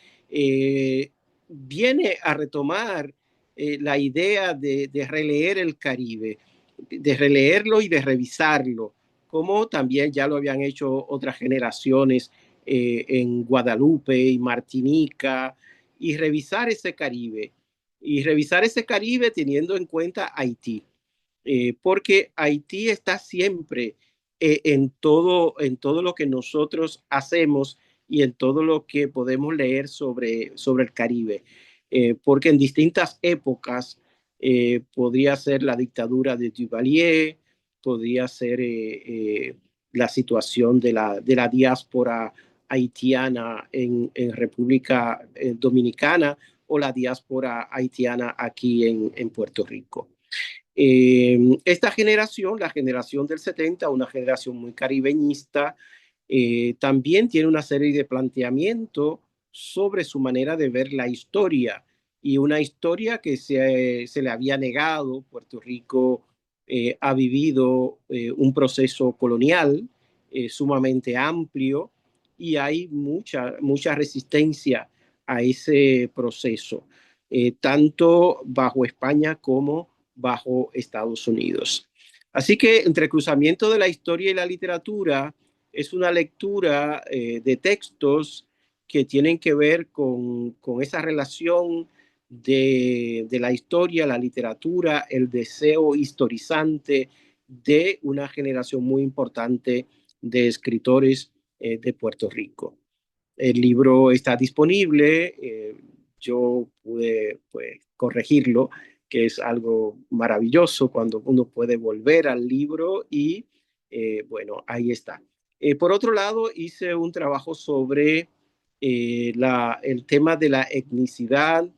viene a retomar la idea de releer el Caribe, de releerlo y de revisarlo, como también ya lo habían hecho otras generaciones en Guadalupe y Martinica, y revisar ese Caribe. Y revisar ese Caribe teniendo en cuenta Haití. Porque Haití está siempre en todo lo que nosotros hacemos y en todo lo que podemos leer sobre el Caribe. Porque en distintas épocas podría ser la dictadura de Duvalier, podría ser la situación de la diáspora haitiana en República Dominicana o la diáspora haitiana aquí en Puerto Rico. Esta generación, la generación del 70, una generación muy caribeñista, también tiene una serie de planteamientos sobre su manera de ver la historia y una historia que se le había negado. Puerto Rico ha vivido un proceso colonial sumamente amplio y hay mucha resistencia a ese proceso, tanto bajo España como bajo Estados Unidos. Así que entre cruzamiento de la historia y la literatura es una lectura de textos que tienen que ver con esa relación de la historia, la literatura, el deseo historizante de una generación muy importante de escritores de Puerto Rico. El libro está disponible, yo pude pues, corregirlo, que es algo maravilloso cuando uno puede volver al libro y bueno, ahí está. Por otro lado, hice un trabajo sobre el tema de la etnicidad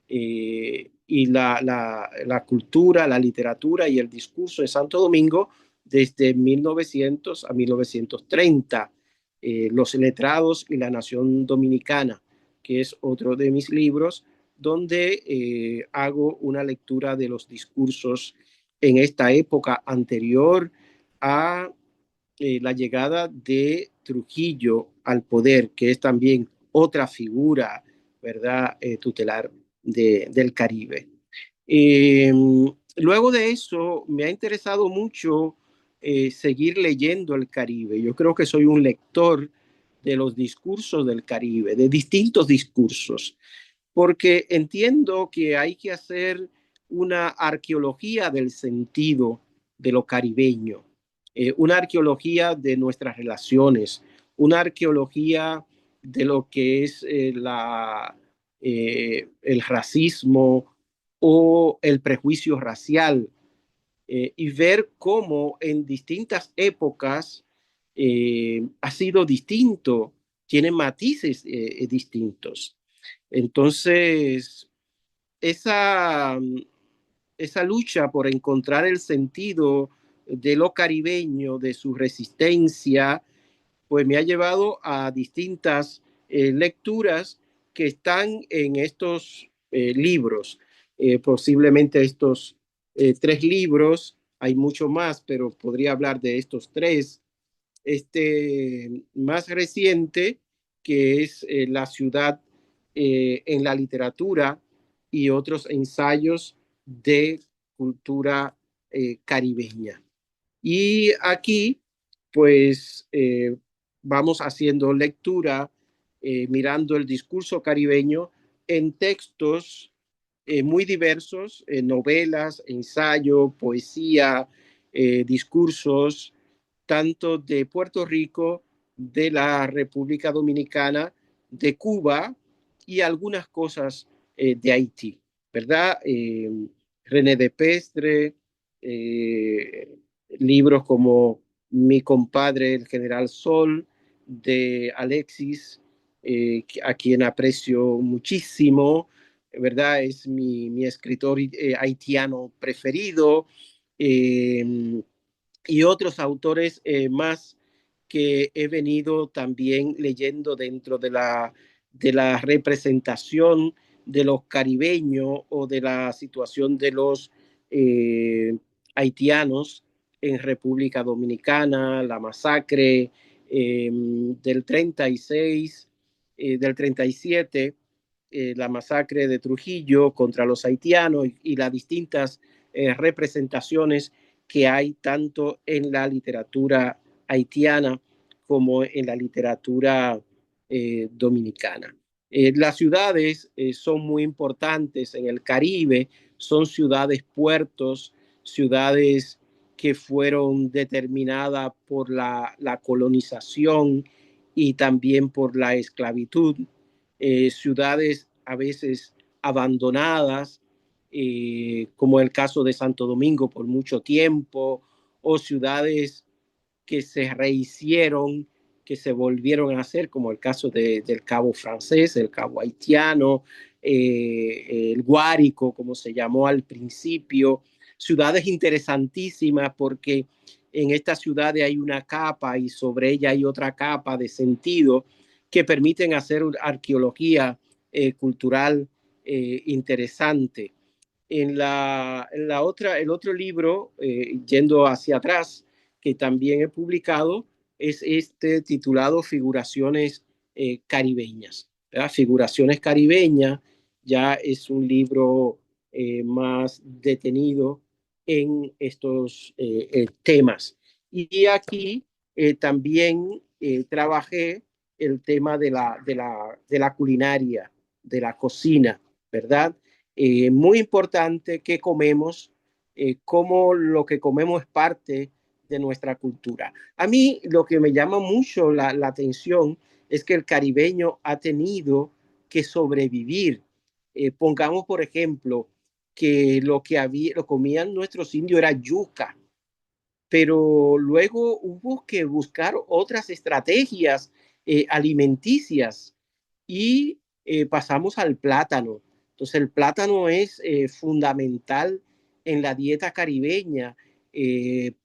y la cultura, la literatura y el discurso de Santo Domingo desde 1900 a 1930. Los letrados y la nación dominicana, que es otro de mis libros, donde hago una lectura de los discursos en esta época anterior a la llegada de Trujillo al poder, que es también otra figura, ¿verdad?, tutelar del Caribe. Luego de eso, me ha interesado mucho seguir leyendo el Caribe. Yo creo que soy un lector de los discursos del Caribe, de distintos discursos, porque entiendo que hay que hacer una arqueología del sentido de lo caribeño, una arqueología de nuestras relaciones, una arqueología de lo que es el racismo o el prejuicio racial, y ver cómo en distintas épocas ha sido distinto, tiene matices distintos. Entonces, esa, esa lucha por encontrar el sentido de lo caribeño, de su resistencia, pues me ha llevado a distintas lecturas que están en estos libros. Posiblemente estos 3 libros, hay mucho más, pero podría hablar de estos 3. Este más reciente, que es La ciudad en la literatura y otros ensayos de cultura caribeña. Y aquí, pues, vamos haciendo lectura, mirando el discurso caribeño en textos muy diversos, novelas, ensayo, poesía, discursos, tanto de Puerto Rico, de la República Dominicana, de Cuba y algunas cosas de Haití, ¿verdad? René de Pestre, libros como Mi compadre, el general Sol, de Alexis, a quien aprecio muchísimo, ¿verdad? Es mi escritor haitiano preferido, y otros autores más que he venido también leyendo dentro de la representación de los caribeños o de la situación de los haitianos en República Dominicana, la masacre del 36, del 37, la masacre de Trujillo contra los haitianos y las distintas representaciones que hay tanto en la literatura haitiana como en la literatura dominicana. Las ciudades son muy importantes en el Caribe, son ciudades puertos, ciudades que fueron determinadas por la colonización y también por la esclavitud, ciudades a veces abandonadas, como el caso de Santo Domingo por mucho tiempo, o ciudades que se rehicieron, que se volvieron a hacer, como el caso del Cabo francés, el Cabo haitiano, el Guárico, como se llamó al principio, ciudades interesantísimas porque en estas ciudades hay una capa y sobre ella hay otra capa de sentido que permiten hacer arqueología cultural interesante. En el otro libro, yendo hacia atrás, que también he publicado, es este titulado Figuraciones Caribeñas. ¿Verdad? Figuraciones Caribeñas ya es un libro más detenido en estos temas. Y aquí también trabajé el tema de la culinaria, de la cocina, ¿verdad? Muy importante qué comemos, cómo lo que comemos es parte de nuestra cultura. A mí lo que me llama mucho la atención es que el caribeño ha tenido que sobrevivir. Pongamos, por ejemplo, que lo comían nuestros indios era yuca, pero luego hubo que buscar otras estrategias alimenticias y pasamos al plátano. Entonces el plátano es fundamental en la dieta caribeña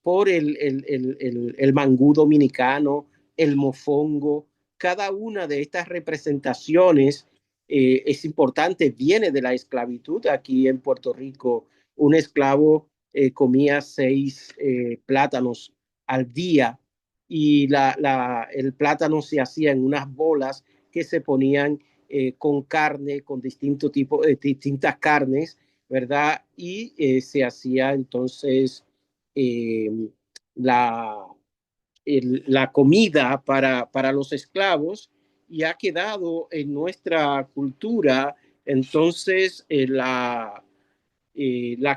por el mangú dominicano, el mofongo. Cada una de estas representaciones es importante, viene de la esclavitud. Aquí en Puerto Rico un esclavo comía 6 plátanos al día y el plátano se hacía en unas bolas que se ponían con carne, con distintas carnes, ¿verdad? Y se hacía entonces la, la comida para los esclavos y ha quedado en nuestra cultura entonces la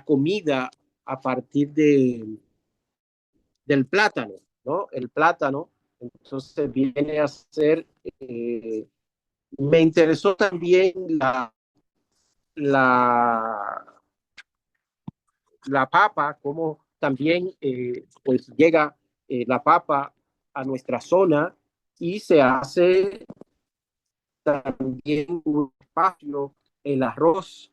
comida a partir del plátano, ¿no? El plátano entonces viene a ser me interesó también la, la papa, como también pues llega la papa a nuestra zona y se hace también un espacio, el arroz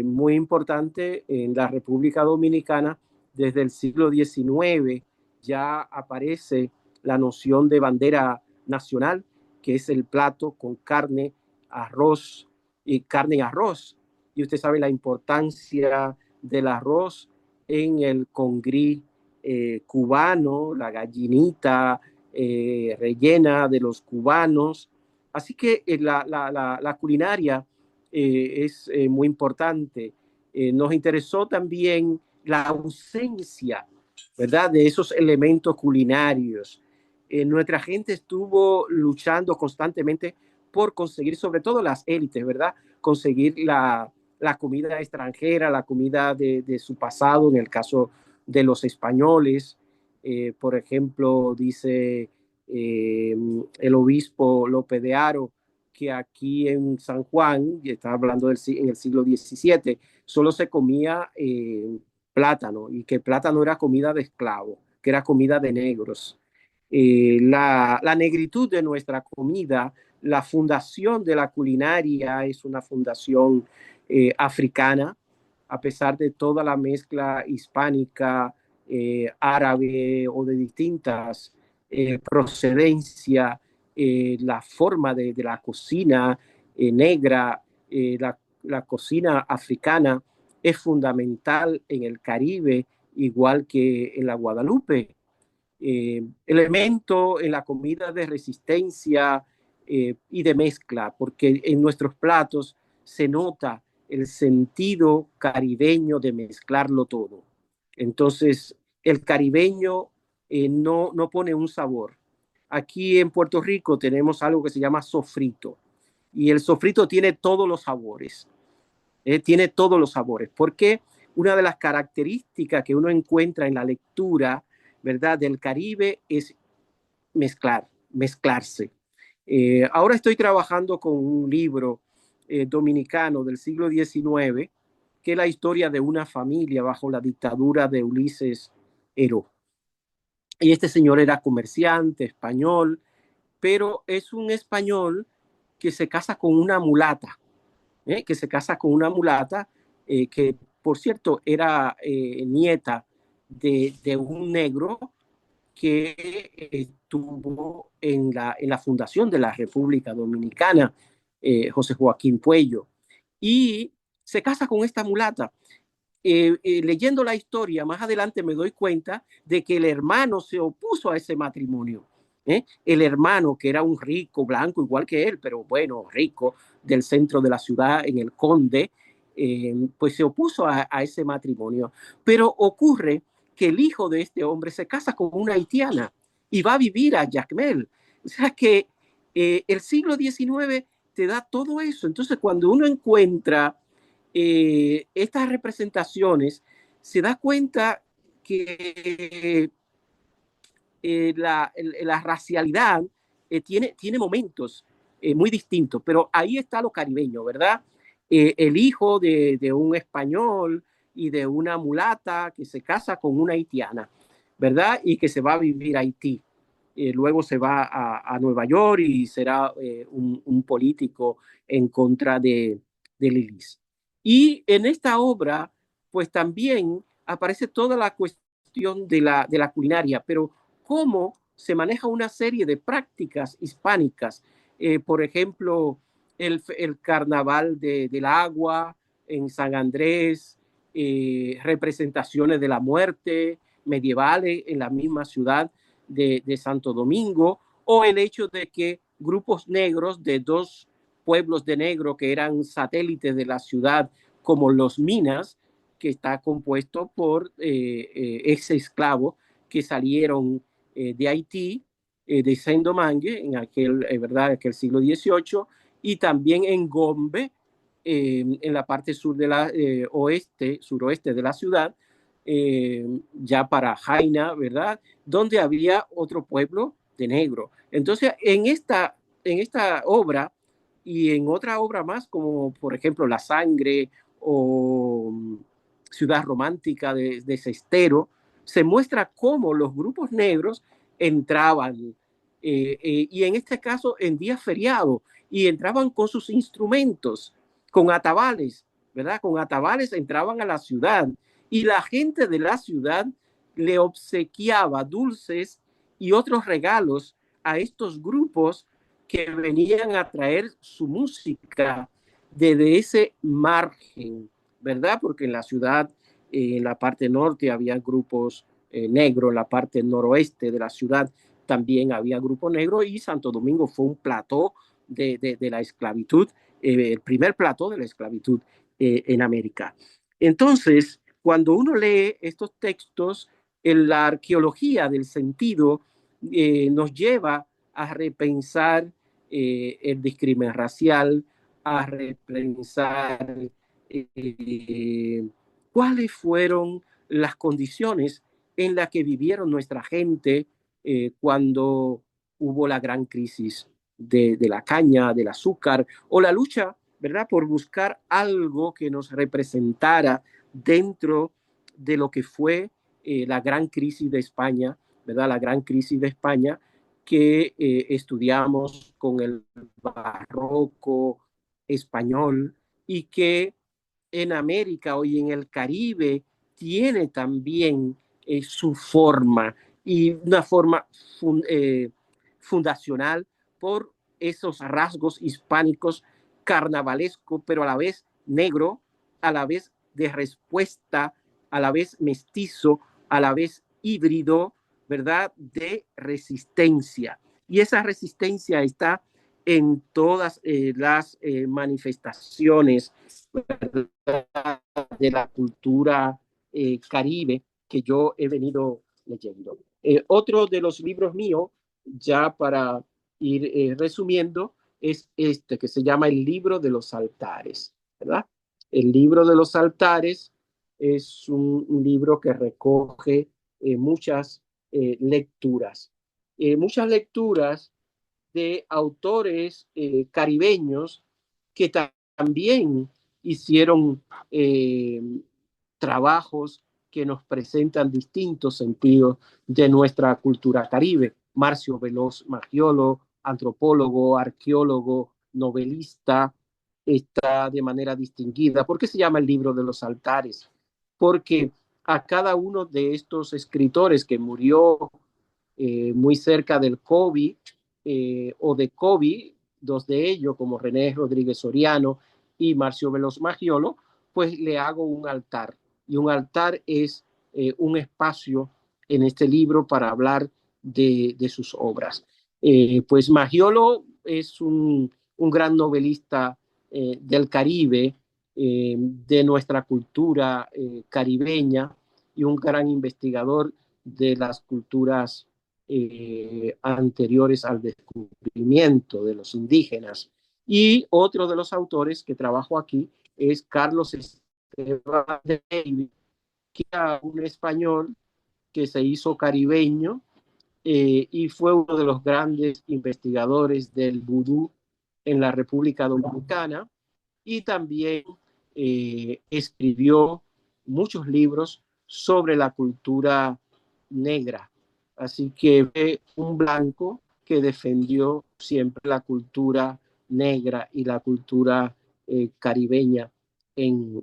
muy importante en la República Dominicana desde el siglo XIX ya aparece la noción de bandera nacional, que es el plato con carne, arroz y carne y arroz. Y usted sabe la importancia del arroz en el congrí cubano, la gallinita rellena de los cubanos. Así que la culinaria es muy importante. Nos interesó también la ausencia, ¿verdad?, de esos elementos culinarios. Nuestra gente estuvo luchando constantemente por conseguir, sobre todo las élites, ¿verdad?, conseguir la comida extranjera, la comida de su pasado, en el caso de los españoles. Por ejemplo, dice el obispo López de Haro que aquí en San Juan, y está hablando en el siglo XVII, solo se comía plátano y que plátano era comida de esclavos, que era comida de negros. La negritud de nuestra comida, la fundación de la culinaria es una fundación africana, a pesar de toda la mezcla hispánica, árabe o de distintas procedencias, la forma de la cocina negra, la cocina africana es fundamental en el Caribe, igual que en la Guadalupe. Elemento en la comida de resistencia y de mezcla, porque en nuestros platos se nota el sentido caribeño de mezclarlo todo. Entonces, el caribeño no pone un sabor. Aquí en Puerto Rico tenemos algo que se llama sofrito, y el sofrito tiene todos los sabores. Tiene todos los sabores, porque una de las características que uno encuentra en la lectura, ¿verdad?, del Caribe es mezclarse. Ahora estoy trabajando con un libro dominicano del siglo XIX, que es la historia de una familia bajo la dictadura de Ulises Heró. Y este señor era comerciante español, pero es un español que se casa con una mulata, que por cierto era nieta de un negro que estuvo en la fundación de la República Dominicana, José Joaquín Puello, y se casa con esta mulata. Leyendo la historia, más adelante me doy cuenta de que el hermano se opuso a ese matrimonio. El hermano, que era un rico blanco igual que él, pero bueno, rico, del centro de la ciudad, en el Conde, pues se opuso a ese matrimonio. Pero ocurre que el hijo de este hombre se casa con una haitiana y va a vivir a Jacmel. O sea que el siglo XIX te da todo eso. Entonces, cuando uno encuentra estas representaciones, se da cuenta que la racialidad tiene momentos muy distintos, pero ahí está lo caribeño, ¿verdad? El hijo de un español y de una mulata que se casa con una haitiana, ¿verdad? Y que se va a vivir a Haití. Luego se va a Nueva York y será un político en contra de Lilis. Y en esta obra, pues también aparece toda la cuestión de la culinaria, pero cómo se maneja una serie de prácticas hispánicas. Por ejemplo, el carnaval del agua en San Andrés, representaciones de la muerte medievales en la misma ciudad de Santo Domingo, o el hecho de que grupos negros de dos pueblos de negro que eran satélites de la ciudad, como los Minas, que está compuesto por ex esclavos que salieron de Haití, de Saint-Domingue, en aquel siglo XVIII, y también en Gombe, en la parte suroeste de la ciudad, ya para Jaina, ¿verdad?, donde había otro pueblo de negro. Entonces, en esta obra y en otra obra más, como por ejemplo La Sangre o Ciudad Romántica de Sestero, se muestra cómo los grupos negros entraban, y en este caso en días feriados, y entraban con sus instrumentos, con atabales, ¿verdad? Con atabales entraban a la ciudad, y la gente de la ciudad le obsequiaba dulces y otros regalos a estos grupos que venían a traer su música desde ese margen, ¿verdad? Porque en la ciudad, en la parte norte había grupos negros, en la parte noroeste de la ciudad también había grupos negros, y Santo Domingo fue un plató de la esclavitud, el primer plató de la esclavitud en América. Entonces, cuando uno lee estos textos, la arqueología del sentido nos lleva a repensar el discrimen racial, a repensar cuáles fueron las condiciones en las que vivieron nuestra gente cuando hubo la gran crisis de la caña, del azúcar, o la lucha, ¿verdad?, por buscar algo que nos representara dentro de lo que fue la gran crisis de España, ¿verdad? La gran crisis de España que estudiamos con el barroco español, y que en América y en el Caribe tiene también su forma, y una forma fundacional por esos rasgos hispánicos carnavalescos, pero a la vez negro, a la vez de respuesta, a la vez mestizo, a la vez híbrido, ¿verdad? De resistencia. Y esa resistencia está en todas las manifestaciones, ¿verdad?, de la cultura caribe que yo he venido leyendo. Otro de los libros míos, ya para ir resumiendo, es este que se llama El libro de los altares, ¿verdad? El libro de los altares es un libro que recoge muchas lecturas de autores caribeños que también hicieron trabajos que nos presentan distintos sentidos de nuestra cultura caribe. Marcio Veloz Maggiolo, antropólogo, arqueólogo, novelista, está de manera distinguida. ¿Por qué se llama el libro de los altares? Porque a cada uno de estos escritores que murió muy cerca del COVID o de COVID, dos de ellos, como René Rodríguez Soriano y Marcio Veloz Maggiolo, pues le hago un altar. Y un altar es un espacio en este libro para hablar de sus obras. Pues Maggiolo es un gran novelista del Caribe, de nuestra cultura caribeña, y un gran investigador de las culturas anteriores al descubrimiento de los indígenas. Y otro de los autores que trabajo aquí es Carlos Esteban de David, que era un español que se hizo caribeño y fue uno de los grandes investigadores del vudú en la República Dominicana, y también escribió muchos libros sobre la cultura negra. Así que fue un blanco que defendió siempre la cultura negra y la cultura caribeña en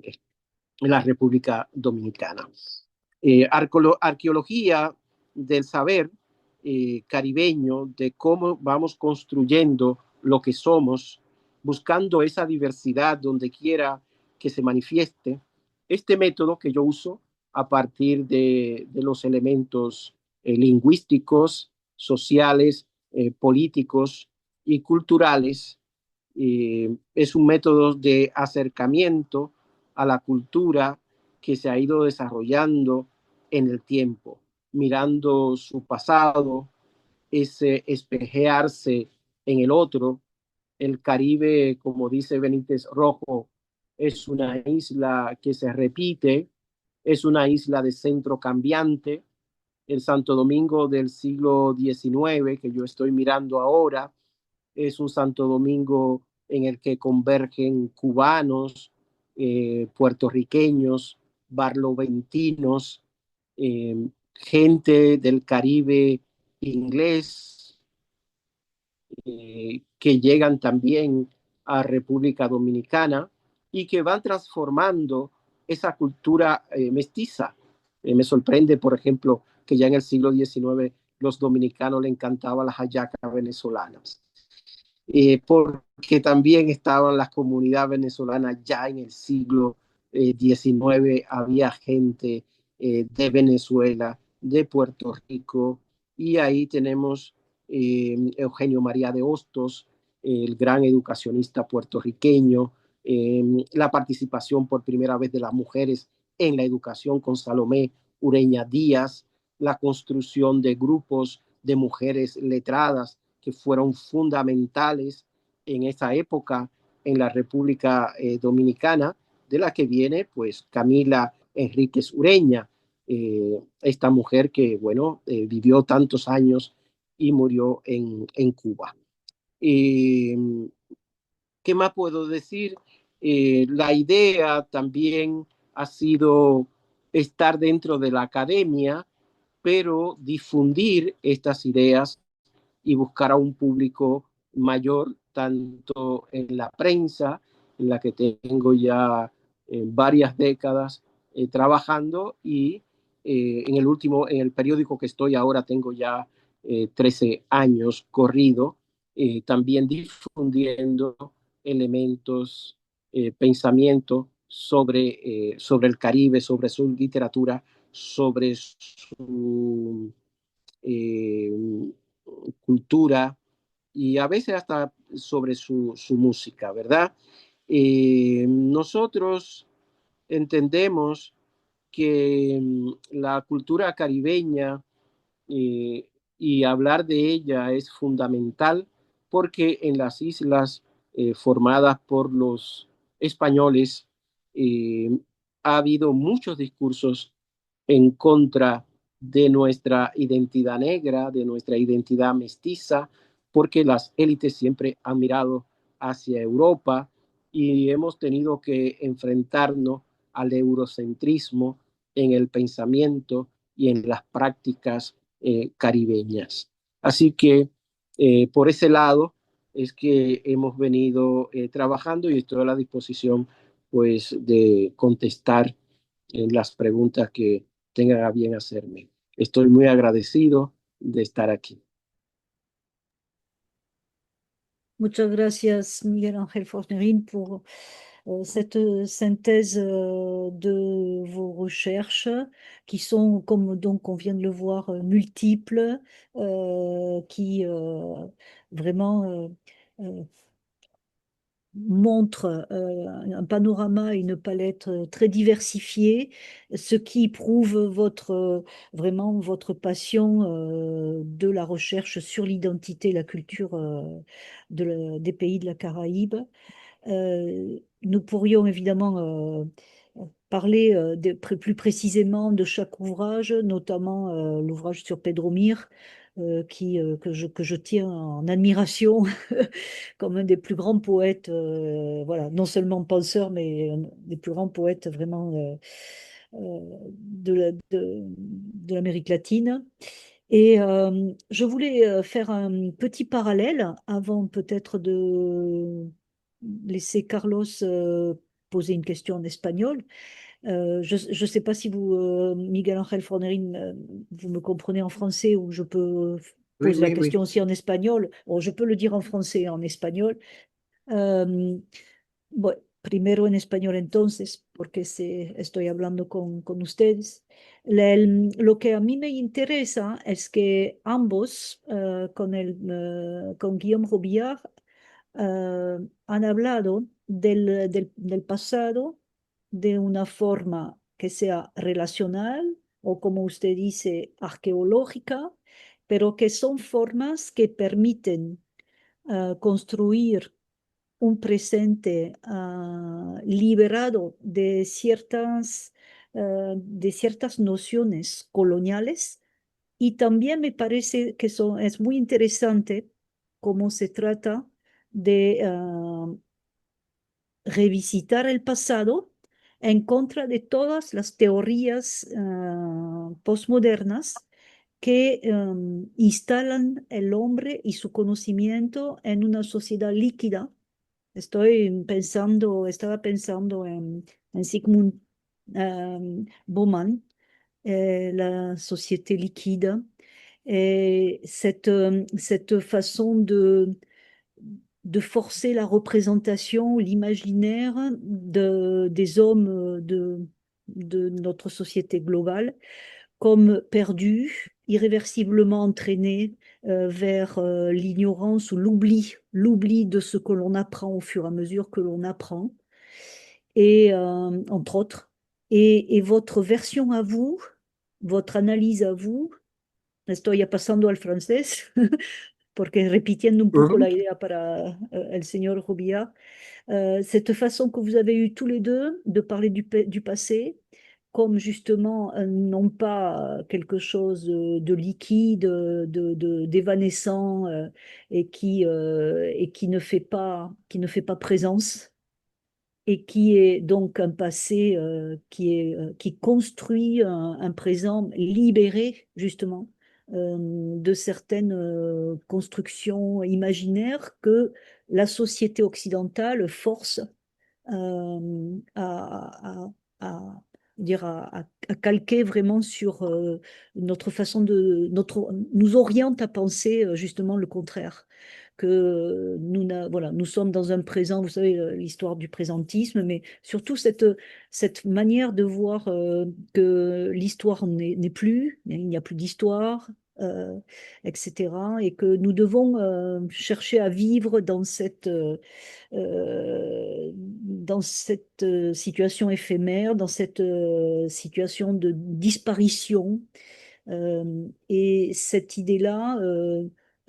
la República Dominicana. Arqueología del saber caribeño, de cómo vamos construyendo lo que somos, buscando esa diversidad donde quiera que se manifieste. Este método que yo uso a partir de los elementos lingüísticos, sociales, políticos y culturales, es un método de acercamiento a la cultura que se ha ido desarrollando en el tiempo, mirando su pasado, ese espejearse en el otro. El Caribe, como dice Benítez Rojo, es una isla que se repite, es una isla de centro cambiante. El Santo Domingo del siglo XIX, que yo estoy mirando ahora, es un Santo Domingo en el que convergen cubanos, puertorriqueños, barloventinos, gente del Caribe inglés, que llegan también a República Dominicana y que van transformando esa cultura mestiza. Me sorprende, por ejemplo, que ya en el siglo XIX los dominicanos le encantaban las hallacas venezolanas. Porque también estaban las comunidades venezolanas ya en el siglo XIX, había gente de Venezuela, de Puerto Rico, y ahí tenemos Eugenio María de Hostos, el gran educacionista puertorriqueño, la participación por primera vez de las mujeres en la educación con Salomé Ureña Díaz, la construcción de grupos de mujeres letradas que fueron fundamentales en esa época en la República Dominicana, de la que viene pues Camila Enríquez Ureña, esta mujer que, bueno, vivió tantos años y murió en Cuba. ¿Qué más puedo decir? La idea también ha sido estar dentro de la academia, pero difundir estas ideas y buscar a un público mayor, tanto en la prensa, en la que tengo ya varias décadas trabajando, y en el periódico que estoy ahora tengo ya 13 años corrido, también difundiendo elementos, pensamiento sobre el Caribe, sobre su literatura, sobre su cultura y a veces hasta sobre su música, ¿verdad? Nosotros entendemos que la cultura caribeña y hablar de ella es fundamental porque en las islas formadas por los españoles ha habido muchos discursos en contra de nuestra identidad negra, de nuestra identidad mestiza, porque las élites siempre han mirado hacia Europa y hemos tenido que enfrentarnos al eurocentrismo en el pensamiento y en las prácticas caribeñas. Así que por ese lado es que hemos venido trabajando y estoy a la disposición pues de contestar las preguntas que tengan a bien hacerme. Estoy muy agradecido de estar aquí. Muchas gracias, Miguel Ángel Fornerin, pour cette synthèse de vos recherches qui sont, comme donc on vient de le voir, multiples, qui vraiment montrent un panorama et une palette très diversifiée, ce qui prouve vraiment votre passion de la recherche sur l'identité et la culture des pays de la Caraïbe. Nous pourrions évidemment parler plus précisément de chaque ouvrage, notamment l'ouvrage sur Pedro Mir, que je tiens en admiration comme un des plus grands poètes, voilà, non seulement penseur, mais un des plus grands poètes vraiment de l'Amérique latine. Et je voulais faire un petit parallèle avant peut-être de laisser Carlos poser une question en espagnol. Je ne sais pas si vous, Miguel Ángel Fornerin, vous me comprenez en français ou je peux poser la question aussi en espagnol. Bon, je peux le dire en français et en espagnol. Bueno, primero en español entonces, porque estoy hablando con ustedes. Lo que a mí me interesa es que ambos, con Guillaume Robillard, han hablado del pasado de una forma que sea relacional o, como usted dice, arqueológica, pero que son formas que permiten construir un presente liberado de ciertas nociones coloniales. Y también me parece que es muy interesante cómo se trata de revisitar el pasado en contra de todas las teorías postmodernas que instalan el hombre y su conocimiento en una sociedad líquida. Estaba pensando en Sigmund Bauman, la société liquide, et cette façon de forcer la représentation, l'imaginaire des hommes de notre société globale comme perdus, irréversiblement entraînés vers l'ignorance ou l'oubli de ce que l'on apprend au fur et à mesure que l'on apprend, et entre autres. Et votre version à vous, votre analyse à vous, estoy pasando al francés, porque repitiendo un poco la idea para el señor Robillard, cette façon que vous avez eue tous les deux de parler du passé, comme justement non pas quelque chose de liquide, d'évanescent et qui ne fait pas présence, et qui est donc un passé qui construit un présent libéré justement de certaines constructions imaginaires que la société occidentale force à calquer vraiment sur notre façon nous oriente à penser justement le contraire. que voilà, nous sommes dans un présent, vous savez, l'histoire du présentisme, mais surtout cette manière de voir que l'histoire n'est plus, il n'y a plus d'histoire, etc. Et que nous devons chercher à vivre dans cette situation éphémère, dans cette situation de disparition. Et cette idée-là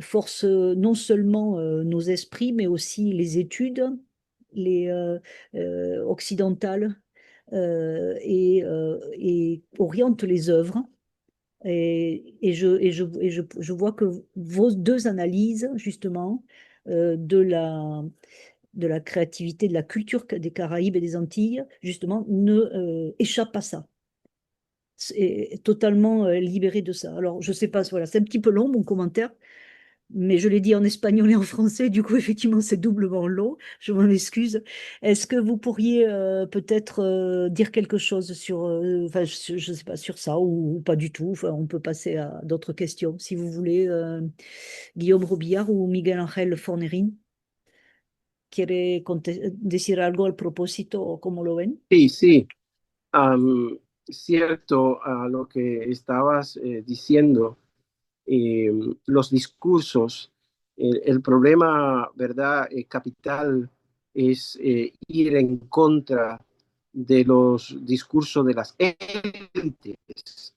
force non seulement nos esprits, mais aussi les études occidentales et oriente les œuvres. Je vois que vos deux analyses, justement, de la créativité, de la culture des Caraïbes et des Antilles, justement, ne échappent à ça. C'est totalement libéré de ça. Alors, je sais pas, voilà, c'est un petit peu long, mon commentaire, mais je l'ai dit en espagnol et en français, du coup, effectivement, c'est doublement long. Je m'en excuse. Est-ce que vous pourriez peut-être dire quelque chose sur, enfin, je sais pas, sur ça ou pas du tout. Enfin, on peut passer à d'autres questions, si vous voulez. Guillaume Robillard ou Miguel Ángel Fornerín, ¿quiere decir algo al propósito o cómo lo ven? Sí, sí. Cierto a lo que estabas diciendo, los discursos, el problema, ¿verdad?, capital es ir en contra de los discursos de las élites,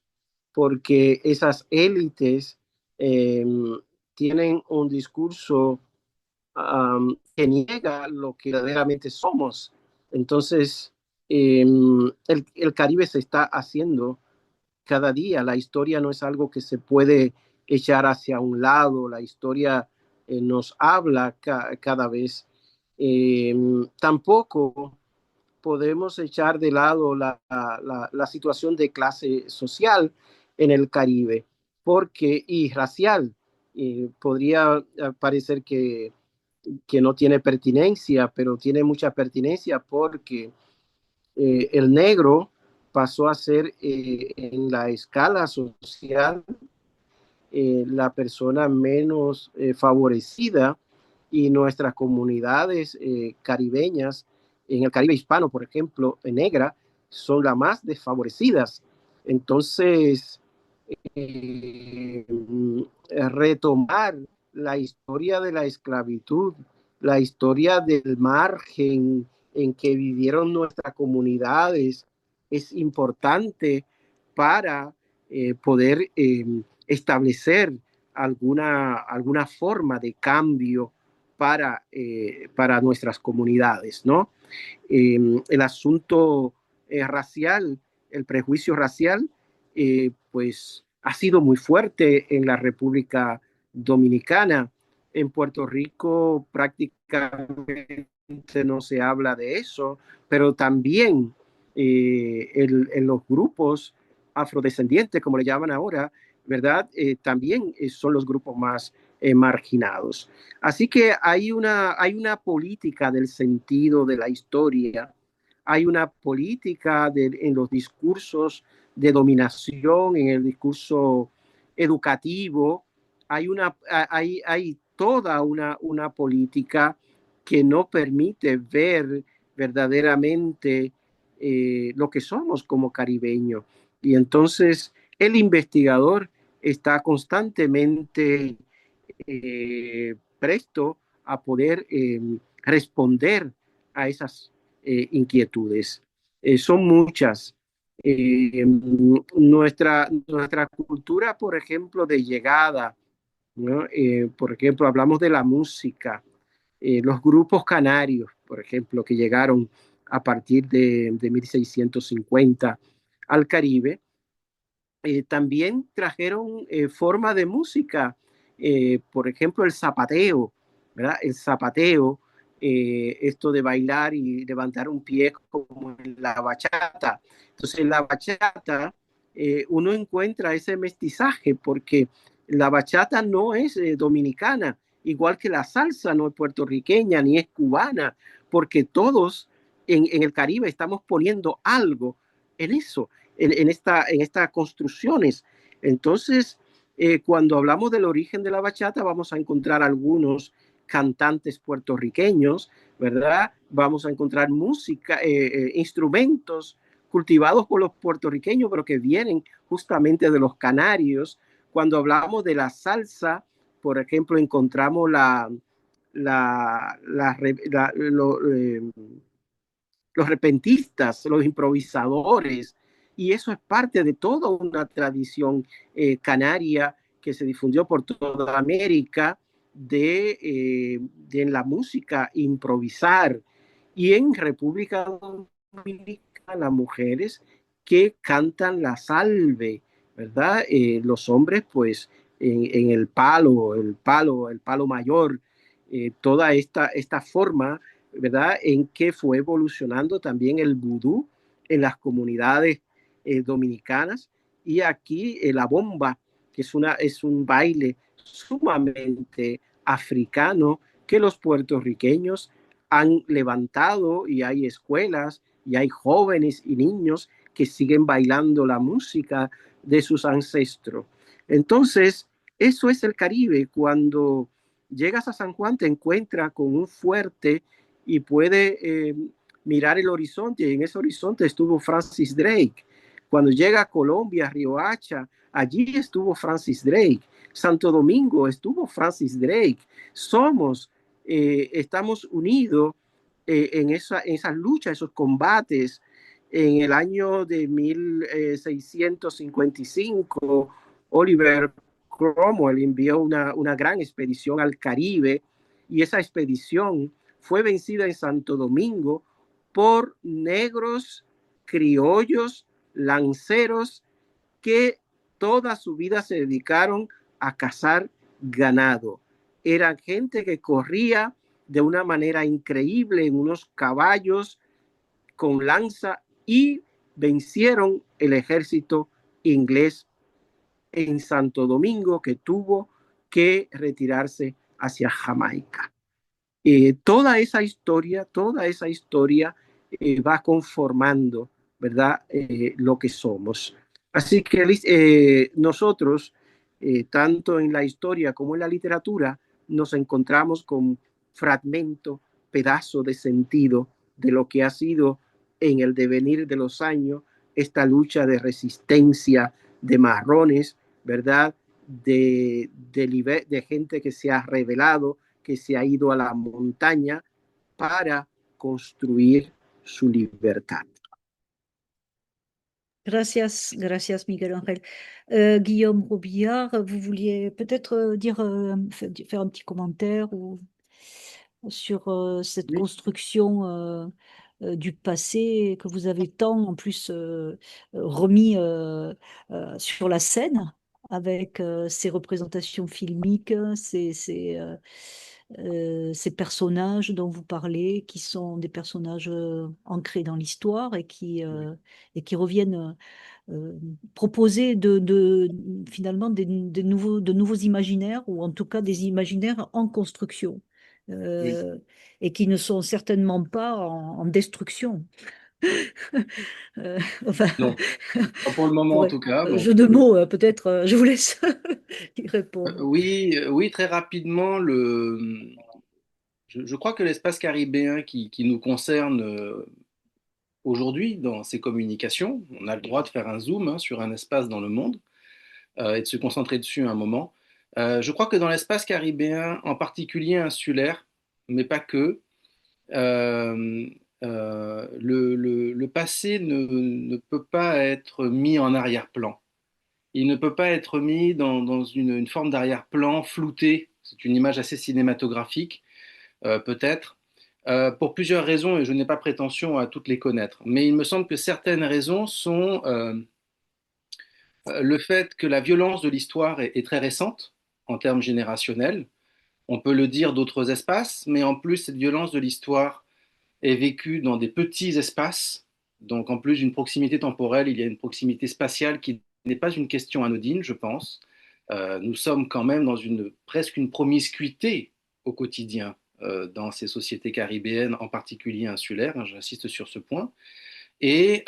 porque esas élites tienen un discurso que niega lo que verdaderamente somos. Entonces, el Caribe se está haciendo cada día. La historia no es algo que se puede echar hacia un lado. La historia nos habla cada vez. Tampoco podemos echar de lado la situación de clase social en el Caribe, y racial. Podría parecer que no tiene pertinencia, pero tiene mucha pertinencia porque el negro pasó a ser en la escala social la persona menos favorecida, y nuestras comunidades caribeñas, en el Caribe hispano, por ejemplo, negra, son las más desfavorecidas. Entonces, retomar la historia de la esclavitud, la historia del margen en que vivieron nuestras comunidades, es importante para poder establecer alguna forma de cambio para nuestras comunidades, ¿no? El asunto racial, el prejuicio racial, pues ha sido muy fuerte en la República Dominicana. En Puerto Rico prácticamente no se habla de eso, pero también en los grupos afrodescendientes, como le llaman ahora, ¿verdad? También son los grupos más marginados. Así que hay una política del sentido de la historia, hay una política en los discursos de dominación, en el discurso educativo, hay toda una política que no permite ver verdaderamente lo que somos como caribeños. Y entonces el investigador está constantemente presto a poder responder a esas inquietudes. Son muchas. Nuestra cultura, por ejemplo, de llegada, ¿no? Por ejemplo, hablamos de la música, los grupos canarios, por ejemplo, que llegaron a partir de 1650 al Caribe, también trajeron forma de música, por ejemplo, el zapateo, ¿verdad? El zapateo, esto de bailar y levantar un pie como en la bachata. Entonces, en la bachata uno encuentra ese mestizaje, porque la bachata no es dominicana, igual que la salsa no es puertorriqueña ni es cubana, porque todos en el Caribe estamos poniendo algo en eso, en estas construcciones. Entonces, cuando hablamos del origen de la bachata, vamos a encontrar algunos cantantes puertorriqueños, ¿verdad? Vamos a encontrar música, instrumentos cultivados por los puertorriqueños, pero que vienen justamente de los canarios. Cuando hablamos de la salsa, por ejemplo, encontramos los repentistas, los improvisadores, y eso es parte de toda una tradición canaria que se difundió por toda América de la música improvisar. Y en República Dominicana, mujeres que cantan la salve, ¿verdad? Los hombres, pues, en el palo mayor, toda esta forma, ¿verdad? En que fue evolucionando también el vudú en las comunidades dominicanas. Y aquí la bomba, que es un baile sumamente africano que los puertorriqueños han levantado, y hay escuelas y hay jóvenes y niños que siguen bailando la música de sus ancestros. Entonces, eso es el Caribe. Cuando llegas a San Juan te encuentras con un fuerte y puedes mirar el horizonte, y en ese horizonte estuvo Francis Drake. Cuando llega a Colombia, Riohacha, allí estuvo Francis Drake. Santo Domingo estuvo Francis Drake. Estamos unidos en esa lucha, esos combates. En el año de 1655, Oliver Cromwell envió una gran expedición al Caribe, y esa expedición fue vencida en Santo Domingo por negros, criollos, lanceros, que toda su vida se dedicaron a cazar ganado. Era gente que corría de una manera increíble en unos caballos con lanza, y vencieron el ejército inglés en Santo Domingo, que tuvo que retirarse hacia Jamaica. Toda esa historia va conformando, ¿verdad? Lo que somos. Así que nosotros, tanto en la historia como en la literatura, nos encontramos con fragmentos, pedazos de sentido de lo que ha sido en el devenir de los años esta lucha de resistencia de marrones, ¿verdad? De gente que se ha rebelado, que se ha ido a la montaña para construir su libertad. Gracias, gracias Miguel Ángel. Guillaume Robillard, vous vouliez peut-être faire un petit commentaire sur cette construction du passé que vous avez tant en plus remis sur la scène avec ces représentations filmiques, ces personnages dont vous parlez, qui sont des personnages ancrés dans l'histoire et qui reviennent proposer finalement de nouveaux imaginaires, ou en tout cas des imaginaires en construction, et qui ne sont certainement pas en destruction. Enfin, non, pas pour le moment en tout cas. Bon. Jeu de mots, peut-être, je vous laisse y répondre. Oui, très rapidement, je crois que l'espace caribéen qui nous concerne aujourd'hui dans ces communications, on a le droit de faire un zoom sur un espace dans le monde et de se concentrer dessus un moment. Je crois que dans l'espace caribéen, en particulier insulaire, mais pas que, le passé ne peut pas être mis en arrière-plan. Il ne peut pas être mis dans une forme d'arrière-plan flouté. C'est une image assez cinématographique, peut-être, pour plusieurs raisons, et je n'ai pas prétention à toutes les connaître. Mais il me semble que certaines raisons sont le fait que la violence de l'histoire est très récente en termes générationnels. On peut le dire d'autres espaces, mais en plus, cette violence de l'histoire est vécue dans des petits espaces. Donc, en plus d'une proximité temporelle, il y a une proximité spatiale qui n'est pas une question anodine, je pense. Nous sommes quand même dans presque une promiscuité au quotidien dans ces sociétés caribéennes, en particulier insulaires, hein, j'insiste sur ce point. Et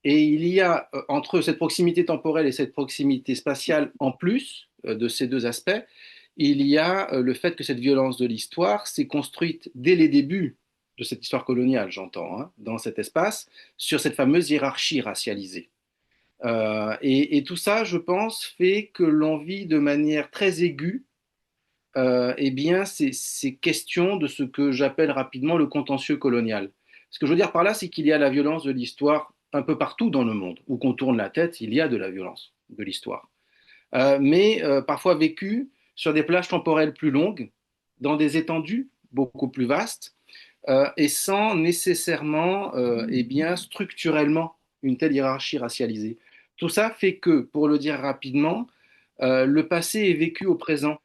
il y a entre cette proximité temporelle et cette proximité spatiale, en plus de ces deux aspects, il y a le fait que cette violence de l'histoire s'est construite dès les débuts de cette histoire coloniale, j'entends, hein, dans cet espace, sur cette fameuse hiérarchie racialisée. Et tout ça, je pense, fait que l'on vit de manière très aiguë eh bien, ces questions de ce que j'appelle rapidement le contentieux colonial. Ce que je veux dire par là, c'est qu'il y a la violence de l'histoire un peu partout dans le monde. Où qu'on tourne la tête, il y a de la violence de l'histoire. Mais parfois vécue sur des plages temporelles plus longues, dans des étendues beaucoup plus vastes, et sans nécessairement, eh bien, structurellement, une telle hiérarchie racialisée. Tout ça fait que, pour le dire rapidement, le passé est vécu au présent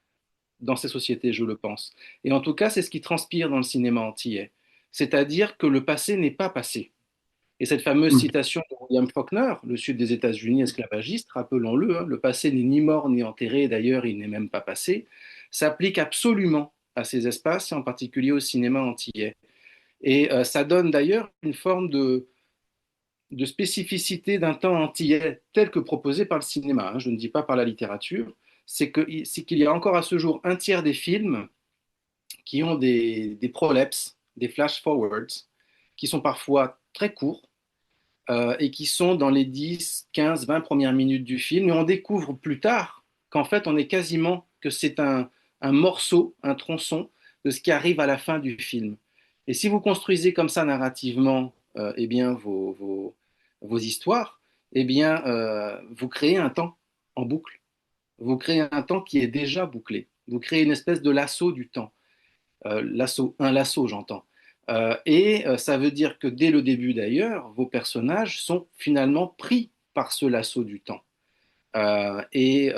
dans ces sociétés, je le pense. Et en tout cas, c'est ce qui transpire dans le cinéma antillais. C'est-à-dire que le passé n'est pas passé. Et cette fameuse citation de William Faulkner, le sud des États-Unis esclavagiste, rappelons-le, hein, le passé n'est ni mort ni enterré, d'ailleurs il n'est même pas passé, s'applique absolument à ces espaces, et en particulier au cinéma antillais. Et ça donne d'ailleurs une forme de spécificité d'un temps antillais tel que proposé par le cinéma, hein, je ne dis pas par la littérature, c'est qu'il y a encore à ce jour un tiers des films qui ont des prolepses, des flash forwards, qui sont parfois très courts et qui sont dans les 10, 15, 20 premières minutes du film. Et on découvre plus tard qu'en fait, on est quasiment que c'est un morceau, un tronçon de ce qui arrive à la fin du film. Et si vous construisez comme ça narrativement eh bien, vos histoires, eh bien, vous créez un temps en boucle. Vous créez un temps qui est déjà bouclé. Vous créez une espèce de lasso du temps. Un lasso, j'entends. Ça veut dire que dès le début d'ailleurs, vos personnages sont finalement pris par ce lasso du temps. Et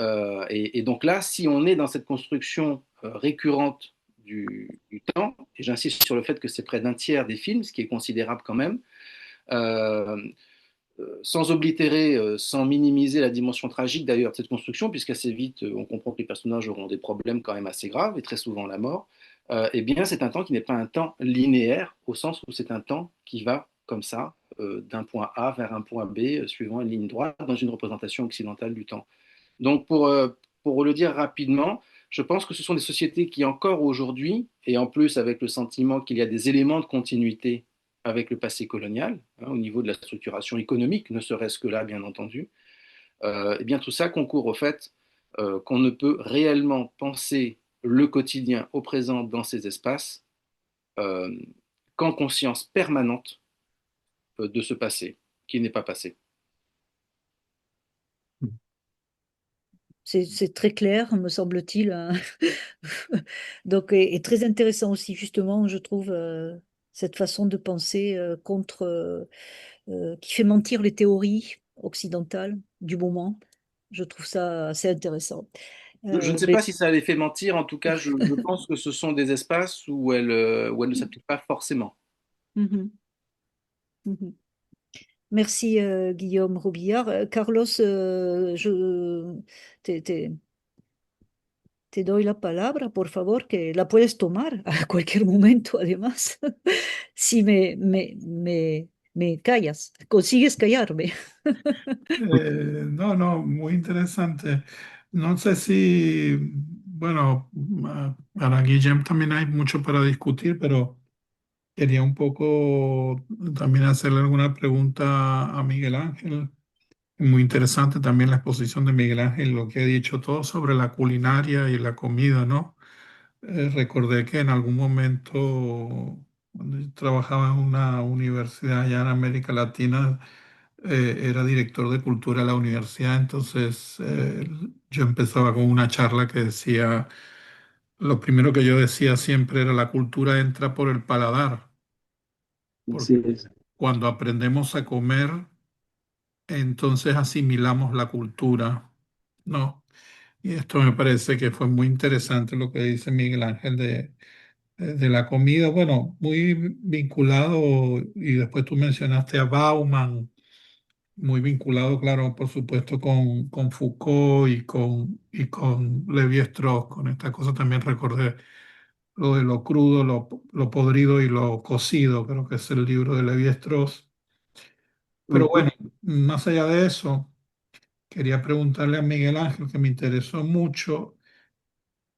donc là, si on est dans cette construction récurrente du temps, et j'insiste sur le fait que c'est près d'un tiers des films, ce qui est considérable quand même, euh, sans oblitérer, sans minimiser la dimension tragique d'ailleurs de cette construction, puisqu'assez vite on comprend que les personnages auront des problèmes quand même assez graves, et très souvent la mort, eh bien c'est un temps qui n'est pas un temps linéaire, au sens où c'est un temps qui va comme ça, d'un point A vers un point B, suivant une ligne droite, dans une représentation occidentale du temps. Donc pour le dire rapidement, je pense que ce sont des sociétés qui encore aujourd'hui, et en plus avec le sentiment qu'il y a des éléments de continuité avec le passé colonial, hein, au niveau de la structuration économique, ne serait-ce que là, bien entendu, eh bien tout ça concourt au fait qu'on ne peut réellement penser le quotidien au présent dans ces espaces euh, qu'en conscience permanente de ce passé qui n'est pas passé. C'est très clair, me semble-t-il, hein. Donc, et très intéressant aussi, justement, je trouve, cette façon de penser qui fait mentir les théories occidentales du moment. Je trouve ça assez intéressant. Je ne sais Ben, pas si ça les fait mentir, en tout cas, je pense que ce sont des espaces où elles ne s'appliquent pas forcément. mhm, mhm. Merci, Guillaume Robillard. Carlos, te, te- te doy la palabra, por favor, que la puedes tomar a cualquier momento, además, si me callas, consigues callarme. No, no, muy interesante. No sé si, bueno, para Guillem también hay mucho para discutir, pero quería un poco también hacerle alguna pregunta a Miguel Ángel. Muy interesante también la exposición de Miguel Ángel, lo que ha dicho todo sobre la culinaria y la comida, ¿no? Recordé que en algún momento, cuando yo trabajaba en una universidad allá en América Latina, era director de cultura de la universidad, entonces yo empezaba con una charla que decía, lo primero que yo decía siempre era la cultura entra por el paladar, Así porque es. cuando aprendemos a comer, entonces asimilamos la cultura, ¿no? Y esto me parece que fue muy interesante lo que dice Miguel Ángel de la comida, bueno, muy vinculado, y después tú mencionaste a Bauman, muy vinculado, claro, por supuesto, con Foucault y con Lévi-Strauss. Con esta cosa también recordé lo de lo crudo, lo podrido y lo cocido, creo que es el libro de Lévi-Strauss. Pero Ujú. bueno, más allá de eso, quería preguntarle a Miguel Ángel, que me interesó mucho,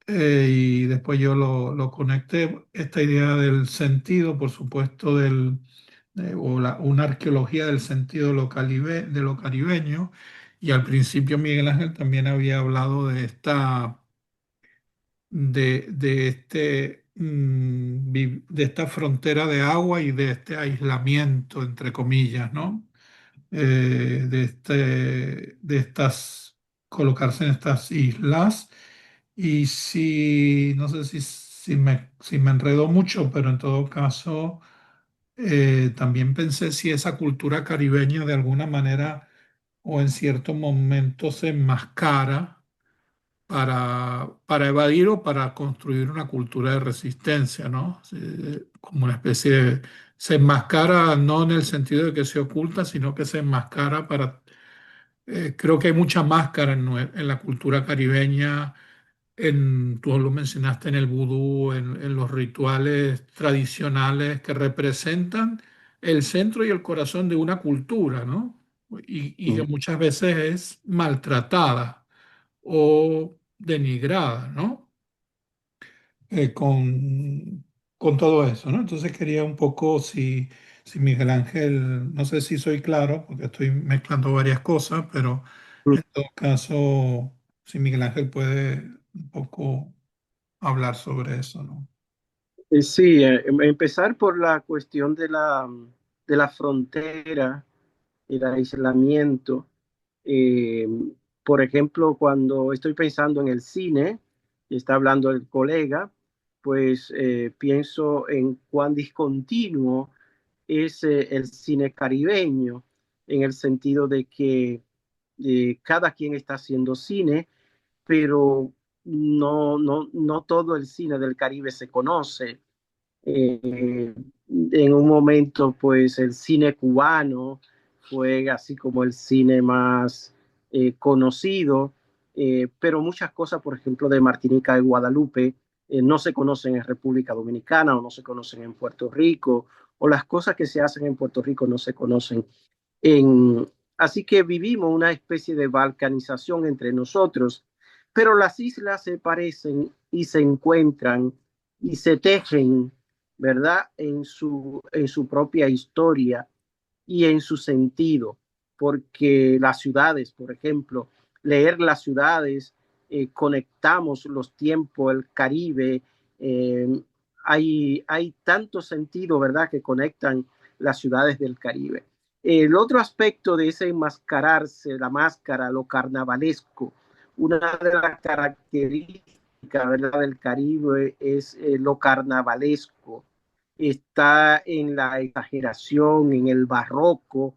y después yo lo conecté, esta idea del sentido, por supuesto, una arqueología del sentido de lo caribeño, y al principio Miguel Ángel también había hablado de esta frontera de agua y de este aislamiento, entre comillas, ¿no? De estas, colocarse en estas islas. Y si, no sé si me enredó mucho, pero en todo caso, también pensé si esa cultura caribeña de alguna manera o en cierto momento se enmascara para evadir o para construir una cultura de resistencia, ¿no? Como una especie de... Se enmascara no en el sentido de que se oculta, sino que se enmascara para... creo que hay mucha máscara en la cultura caribeña, tú lo mencionaste en el vudú, en los rituales tradicionales que representan el centro y el corazón de una cultura, ¿no? Y que muchas veces es maltratada o denigrada, ¿no? Con todo eso, ¿no? Entonces quería un poco si Miguel Ángel, no sé si soy claro, porque estoy mezclando varias cosas, pero en todo caso, si Miguel Ángel puede un poco hablar sobre eso, ¿no? Sí, empezar por la cuestión de la frontera, el aislamiento. Eh, por ejemplo, cuando estoy pensando en el cine, y está hablando el colega, pues pienso en cuán discontinuo es el cine caribeño, en el sentido de que cada quien está haciendo cine, pero no todo el cine del Caribe se conoce. En un momento, pues el cine cubano fue así como el cine más conocido, pero muchas cosas, por ejemplo, de Martinica y Guadalupe, no se conocen en República Dominicana o no se conocen en Puerto Rico, o las cosas que se hacen en Puerto Rico no se conocen en... Así que vivimos una especie de balcanización entre nosotros, pero las islas se parecen y se encuentran y se tejen, ¿verdad? En su propia historia y en su sentido, porque las ciudades, por ejemplo, leer las ciudades, conectamos los tiempos, el Caribe, eh, hay tanto sentido, ¿verdad?, que conectan las ciudades del Caribe. El otro aspecto de ese enmascararse, la máscara, lo carnavalesco, una de las características, ¿verdad?, del Caribe es lo carnavalesco. Está en la exageración, en el barroco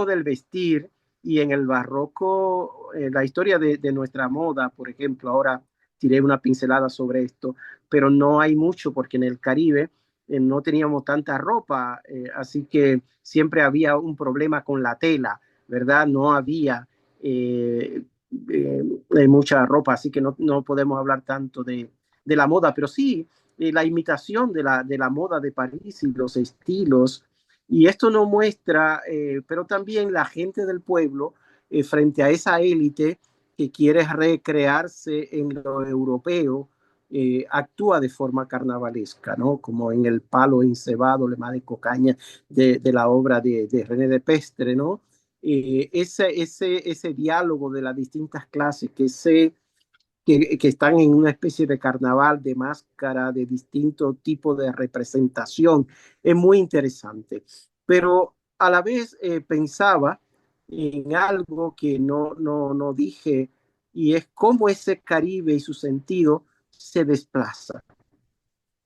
del vestir y en el barroco, la historia de nuestra moda, por ejemplo, ahora tiré una pincelada sobre esto, pero no hay mucho porque en el Caribe no teníamos tanta ropa, así que siempre había un problema con la tela, ¿verdad? No había mucha ropa, así que no podemos hablar tanto de la moda, pero sí la imitación de la moda de París y los estilos. Y esto nos muestra, pero también la gente del pueblo, frente a esa élite que quiere recrearse en lo europeo, actúa de forma carnavalesca, ¿no? Como en el palo encebado, le de cocaña de la obra de René de Pestre, ¿no? Ese diálogo de las distintas clases que están en una especie de carnaval de máscara, de distinto tipo de representación. Es muy interesante. Pero a la vez pensaba en algo que no dije, y es cómo ese Caribe y su sentido se desplaza,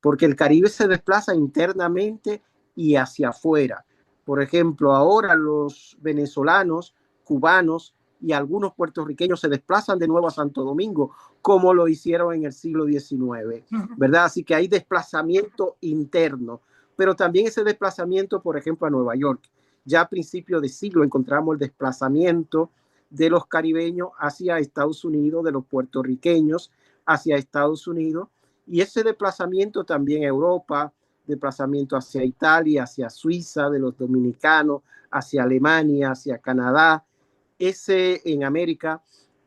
porque el Caribe se desplaza internamente y hacia afuera. Por ejemplo, ahora los venezolanos, cubanos y algunos puertorriqueños se desplazan de nuevo a Santo Domingo, como lo hicieron en el siglo XIX, ¿verdad? Así que hay desplazamiento interno, pero también ese desplazamiento, por ejemplo, a Nueva York. Ya a principios de siglo encontramos el desplazamiento de los caribeños hacia Estados Unidos, de los puertorriqueños hacia Estados Unidos, y ese desplazamiento también a Europa, desplazamiento hacia Italia, hacia Suiza, de los dominicanos, hacia Alemania, hacia Canadá, ese en América,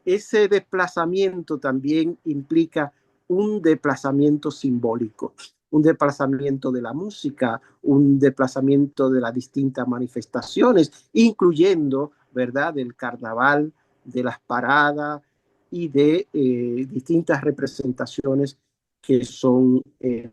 ese desplazamiento también implica un desplazamiento simbólico, un desplazamiento de la música, un desplazamiento de las distintas manifestaciones, incluyendo, ¿verdad?, del carnaval, de las paradas y de distintas representaciones que son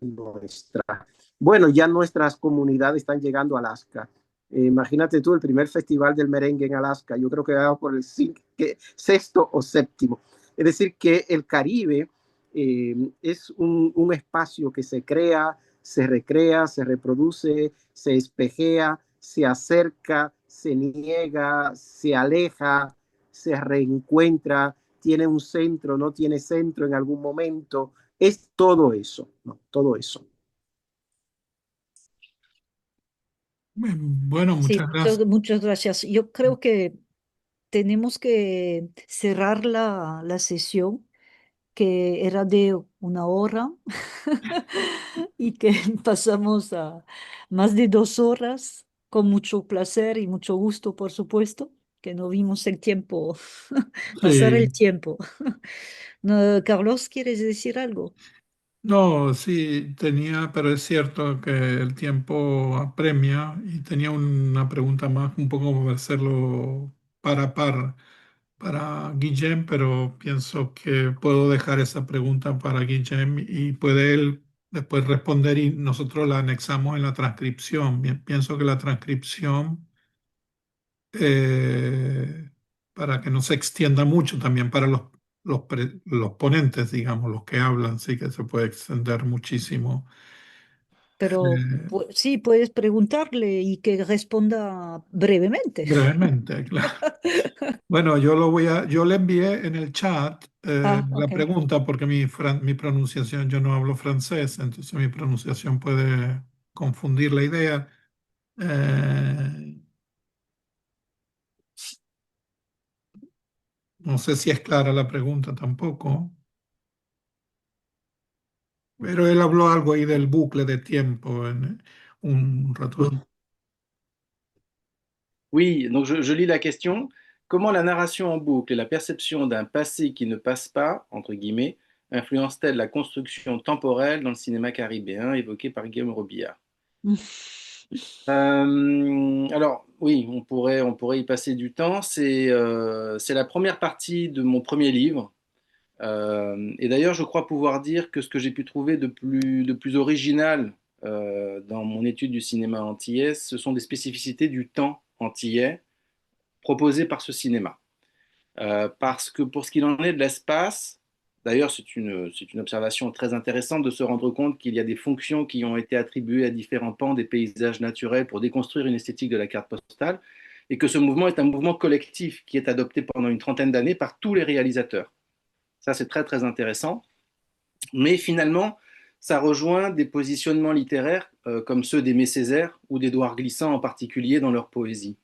nuestras. Bueno, ya nuestras comunidades están llegando a Alaska. Imagínate tú, el primer festival del merengue en Alaska, yo creo que va por el sexto o séptimo. Es decir, que el Caribe es un espacio que se crea, se recrea, se reproduce, se espejea, se acerca, se niega, se aleja, se reencuentra, tiene un centro, no tiene centro en algún momento. Es todo eso, ¿no? Todo eso. Bueno, Sí, muchas gracias. muchas gracias. Yo creo que tenemos que cerrar la sesión, que era de una hora y que pasamos a más de 2 horas, con mucho placer y mucho gusto, por supuesto, que no vimos el tiempo, pasar el Sí, tiempo. No, Carlos, ¿quieres decir algo? no, sí, tenía, pero es cierto que el tiempo apremia y tenía una pregunta más, un poco para hacerlo par a par para Guillem, pero pienso que puedo dejar esa pregunta para Guillem y puede él después responder y nosotros la anexamos en la transcripción. Pienso que la transcripción, eh, para que no se extienda mucho también para los ponentes, digamos, los que hablan, sí que se puede extender muchísimo. Pero sí, puedes preguntarle y que responda brevemente. Brevemente, claro. Bueno, yo le envié en el chat Ah, la ok. pregunta porque mi pronunciación, yo no hablo francés, entonces mi pronunciación puede confundir la idea. Eh, no sé si es clara la pregunta tampoco, pero él habló algo ahí del bucle de tiempo en un rato. Oui, donc je lis la question. Comment la narration en boucle et la perception d'un passé qui ne passe pas, entre guillemets, influencent-elles la construction temporelle dans le cinéma caribéen évoqué par Guillaume Robillard? Alors, oui, on pourrait y passer du temps. C'est la première partie de mon premier livre. Et d'ailleurs, je crois pouvoir dire que ce que j'ai pu trouver de plus original dans mon étude du cinéma antillais, ce sont des spécificités du temps antillais proposées par ce cinéma. Parce que pour ce qu'il en est de l'espace, d'ailleurs, c'est une observation très intéressante de se rendre compte qu'il y a des fonctions qui ont été attribuées à différents pans des paysages naturels pour déconstruire une esthétique de la carte postale, et que ce mouvement est un mouvement collectif qui est adopté pendant une trentaine d'années par tous les réalisateurs. Ça, c'est très, très intéressant. Mais finalement, ça rejoint des positionnements littéraires comme ceux d'Aimé Césaire ou d'Édouard Glissant en particulier dans leur poésie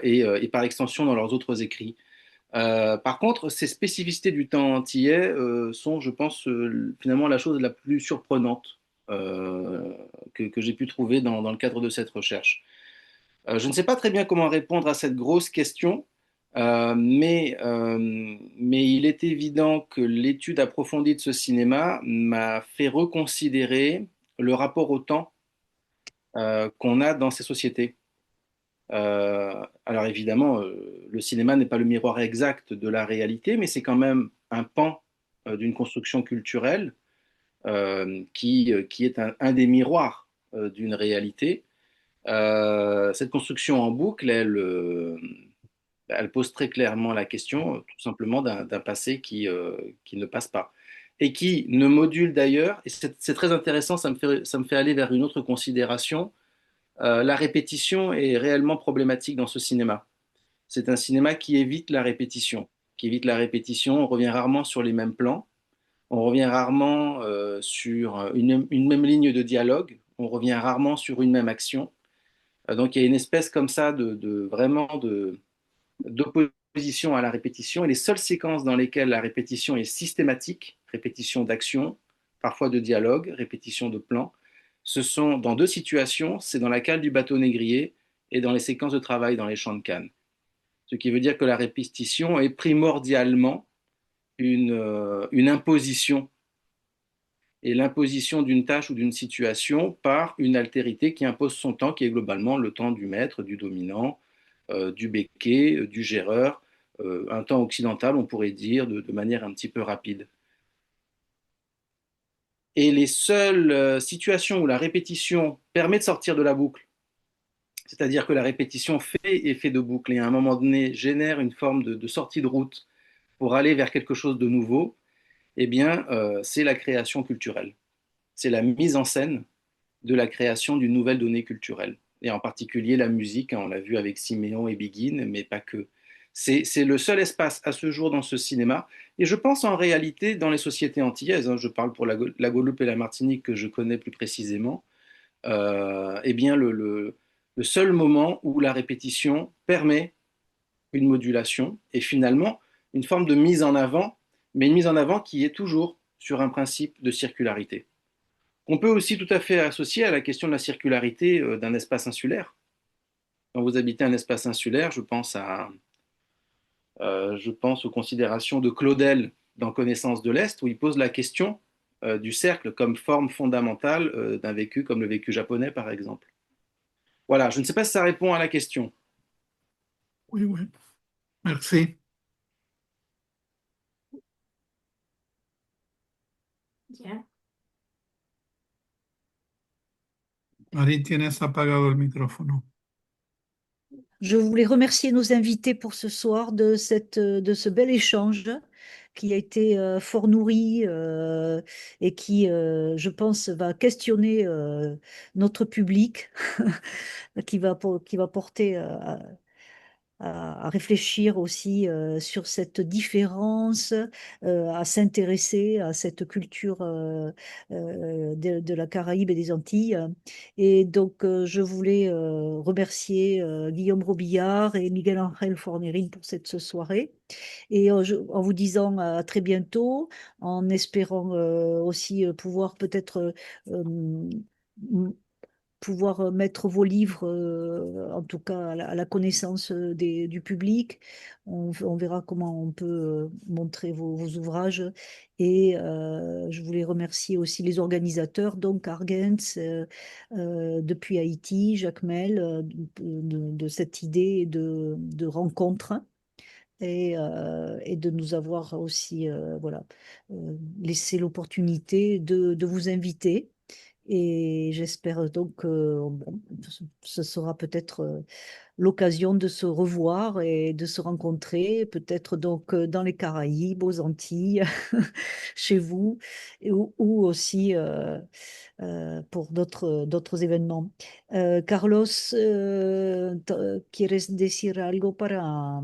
et par extension dans leurs autres écrits. Par contre, ces spécificités du temps antillais sont, je pense, finalement la chose la plus surprenante que j'ai pu trouver dans le cadre de cette recherche. Je ne sais pas très bien comment répondre à cette grosse question, mais il est évident que l'étude approfondie de ce cinéma m'a fait reconsidérer le rapport au temps qu'on a dans ces sociétés. Alors évidemment, le cinéma n'est pas le miroir exact de la réalité, mais c'est quand même un pan d'une construction culturelle qui est un des miroirs d'une réalité. Cette construction en boucle, elle pose très clairement la question, tout simplement, d'un passé qui ne passe pas. Et qui ne module d'ailleurs, et c'est très intéressant, ça me fait aller vers une autre considération, la répétition est réellement problématique dans ce cinéma. C'est un cinéma qui évite la répétition. Qui évite la répétition, on revient rarement sur les mêmes plans, on revient rarement sur une même ligne de dialogue, on revient rarement sur une même action. Donc il y a une espèce comme ça d'opposition à la répétition. Et les seules séquences dans lesquelles la répétition est systématique, répétition d'action, parfois de dialogue, répétition de plans, ce sont dans deux situations, c'est dans la cale du bateau négrier et dans les séquences de travail dans les champs de Cannes. Ce qui veut dire que la répétition est primordialement une imposition, et l'imposition d'une tâche ou d'une situation par une altérité qui impose son temps, qui est globalement le temps du maître, du dominant, du béquet, du géreur, un temps occidental, on pourrait dire, de manière un petit peu rapide. Et les seules situations où la répétition permet de sortir de la boucle, c'est-à-dire que la répétition fait effet de boucle et à un moment donné génère une forme de sortie de route pour aller vers quelque chose de nouveau, eh bien, c'est la création culturelle. C'est la mise en scène de la création d'une nouvelle donnée culturelle. Et en particulier la musique, hein, on l'a vu avec Siméon et Biguine, mais pas que. C'est le seul espace à ce jour dans ce cinéma. Et je pense en réalité dans les sociétés antillaises, hein, je parle pour la Guadeloupe et la Martinique que je connais plus précisément, eh bien le seul moment où la répétition permet une modulation et finalement une forme de mise en avant, mais une mise en avant qui est toujours sur un principe de circularité. On peut aussi tout à fait associer à la question de la circularité d'un espace insulaire. Quand vous habitez un espace insulaire, je pense aux considérations de Claudel dans Connaissance de l'Est, où il pose la question du cercle comme forme fondamentale d'un vécu comme le vécu japonais, par exemple. Voilà, je ne sais pas si ça répond à la question. Oui, oui. Merci. Ya. Marie, tienes apagado el micrófono. Je voulais remercier nos invités pour ce soir de ce bel échange qui a été fort nourri et qui, je pense, va questionner notre public, qui va porter à réfléchir aussi sur cette différence, à s'intéresser à cette culture de la Caraïbe et des Antilles. Et donc, je voulais remercier Guillaume Robillard et Miguel Ángel Fornerin pour cette soirée. Et en vous disant à très bientôt, en espérant aussi pouvoir peut-être pouvoir mettre vos livres, en tout cas à la connaissance du public. On verra comment on peut montrer vos ouvrages. Et je voulais remercier aussi les organisateurs, donc Argens, depuis Haïti, Jacques Mel, de cette idée de rencontre. Et de nous avoir aussi voilà, laissé l'opportunité de vous inviter. Et j'espère donc que bon, ce sera peut-être l'occasion de se revoir et de se rencontrer, peut-être donc dans les Caraïbes, aux Antilles, chez vous, ou aussi pour d'autres événements. Carlos, ¿quieres decir algo para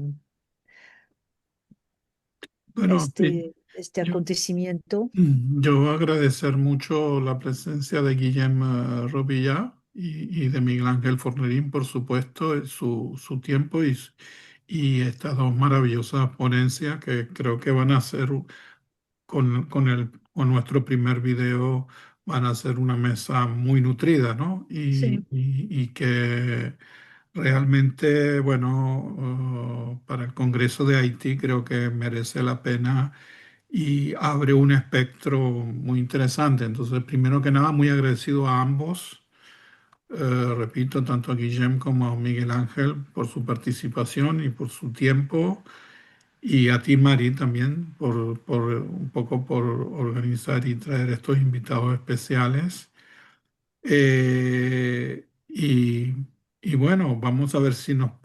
Bueno, sí, este yo, acontecimiento? yo agradecer mucho la presencia de Guillem Robillard y de Miguel Ángel Fornerín, por supuesto, su tiempo y estas dos maravillosas ponencias que creo que van a ser con nuestro primer video, van a ser una mesa muy nutrida, ¿no? Sí. Y que realmente, bueno, para el Congreso de Haití creo que merece la pena y abre un espectro muy interesante. Entonces, primero que nada, muy agradecido a ambos. Repito, tanto a Guillem como a Miguel Ángel por su participación y por su tiempo. Y a ti, Mari, también por un poco por organizar y traer estos invitados especiales. Y, y bueno, vamos a ver si lo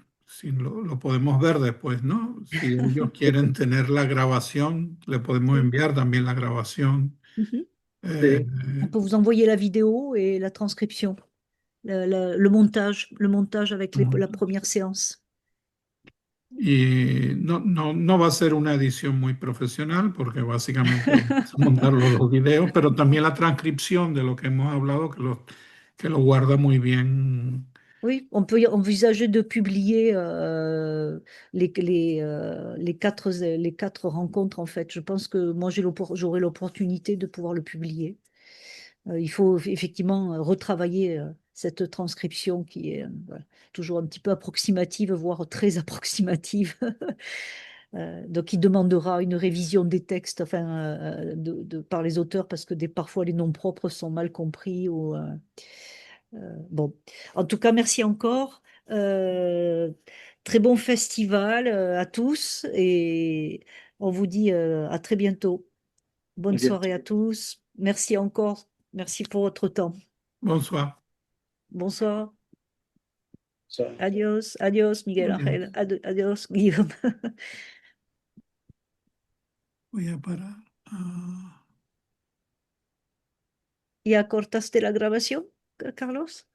podemos ver después, ¿no? Si ellos quieren tener la grabación, le podemos Sí. enviar también la grabación. Mhm. Eh, Sí, On peut vous envoyer la vidéo et la transcription, le montage avec la première séance. y no va a ser una edición muy profesional porque básicamente vamos a montar los dos videos, pero también la transcripción de lo que hemos hablado que lo guarda muy bien. Oui, on peut envisager de publier les quatre rencontres, en fait. Je pense que moi, j'aurai l'opportunité de pouvoir le publier. Il faut effectivement retravailler cette transcription qui est voilà, toujours un petit peu approximative, voire très approximative. Donc, il demandera une révision des textes enfin, par les auteurs parce que parfois les noms propres sont mal compris. Bon, en tout cas, merci encore. Très bon festival à tous et on vous dit à très bientôt. Bonne soirée à tous. Merci encore. Merci pour votre temps. Bonsoir. Bonsoir. So- Adios. Adios, Miguel Adiós. Ángel. Adios, Guillaume. Voy a parar. Ah. ¿Ya cortaste la grabación, Carlos?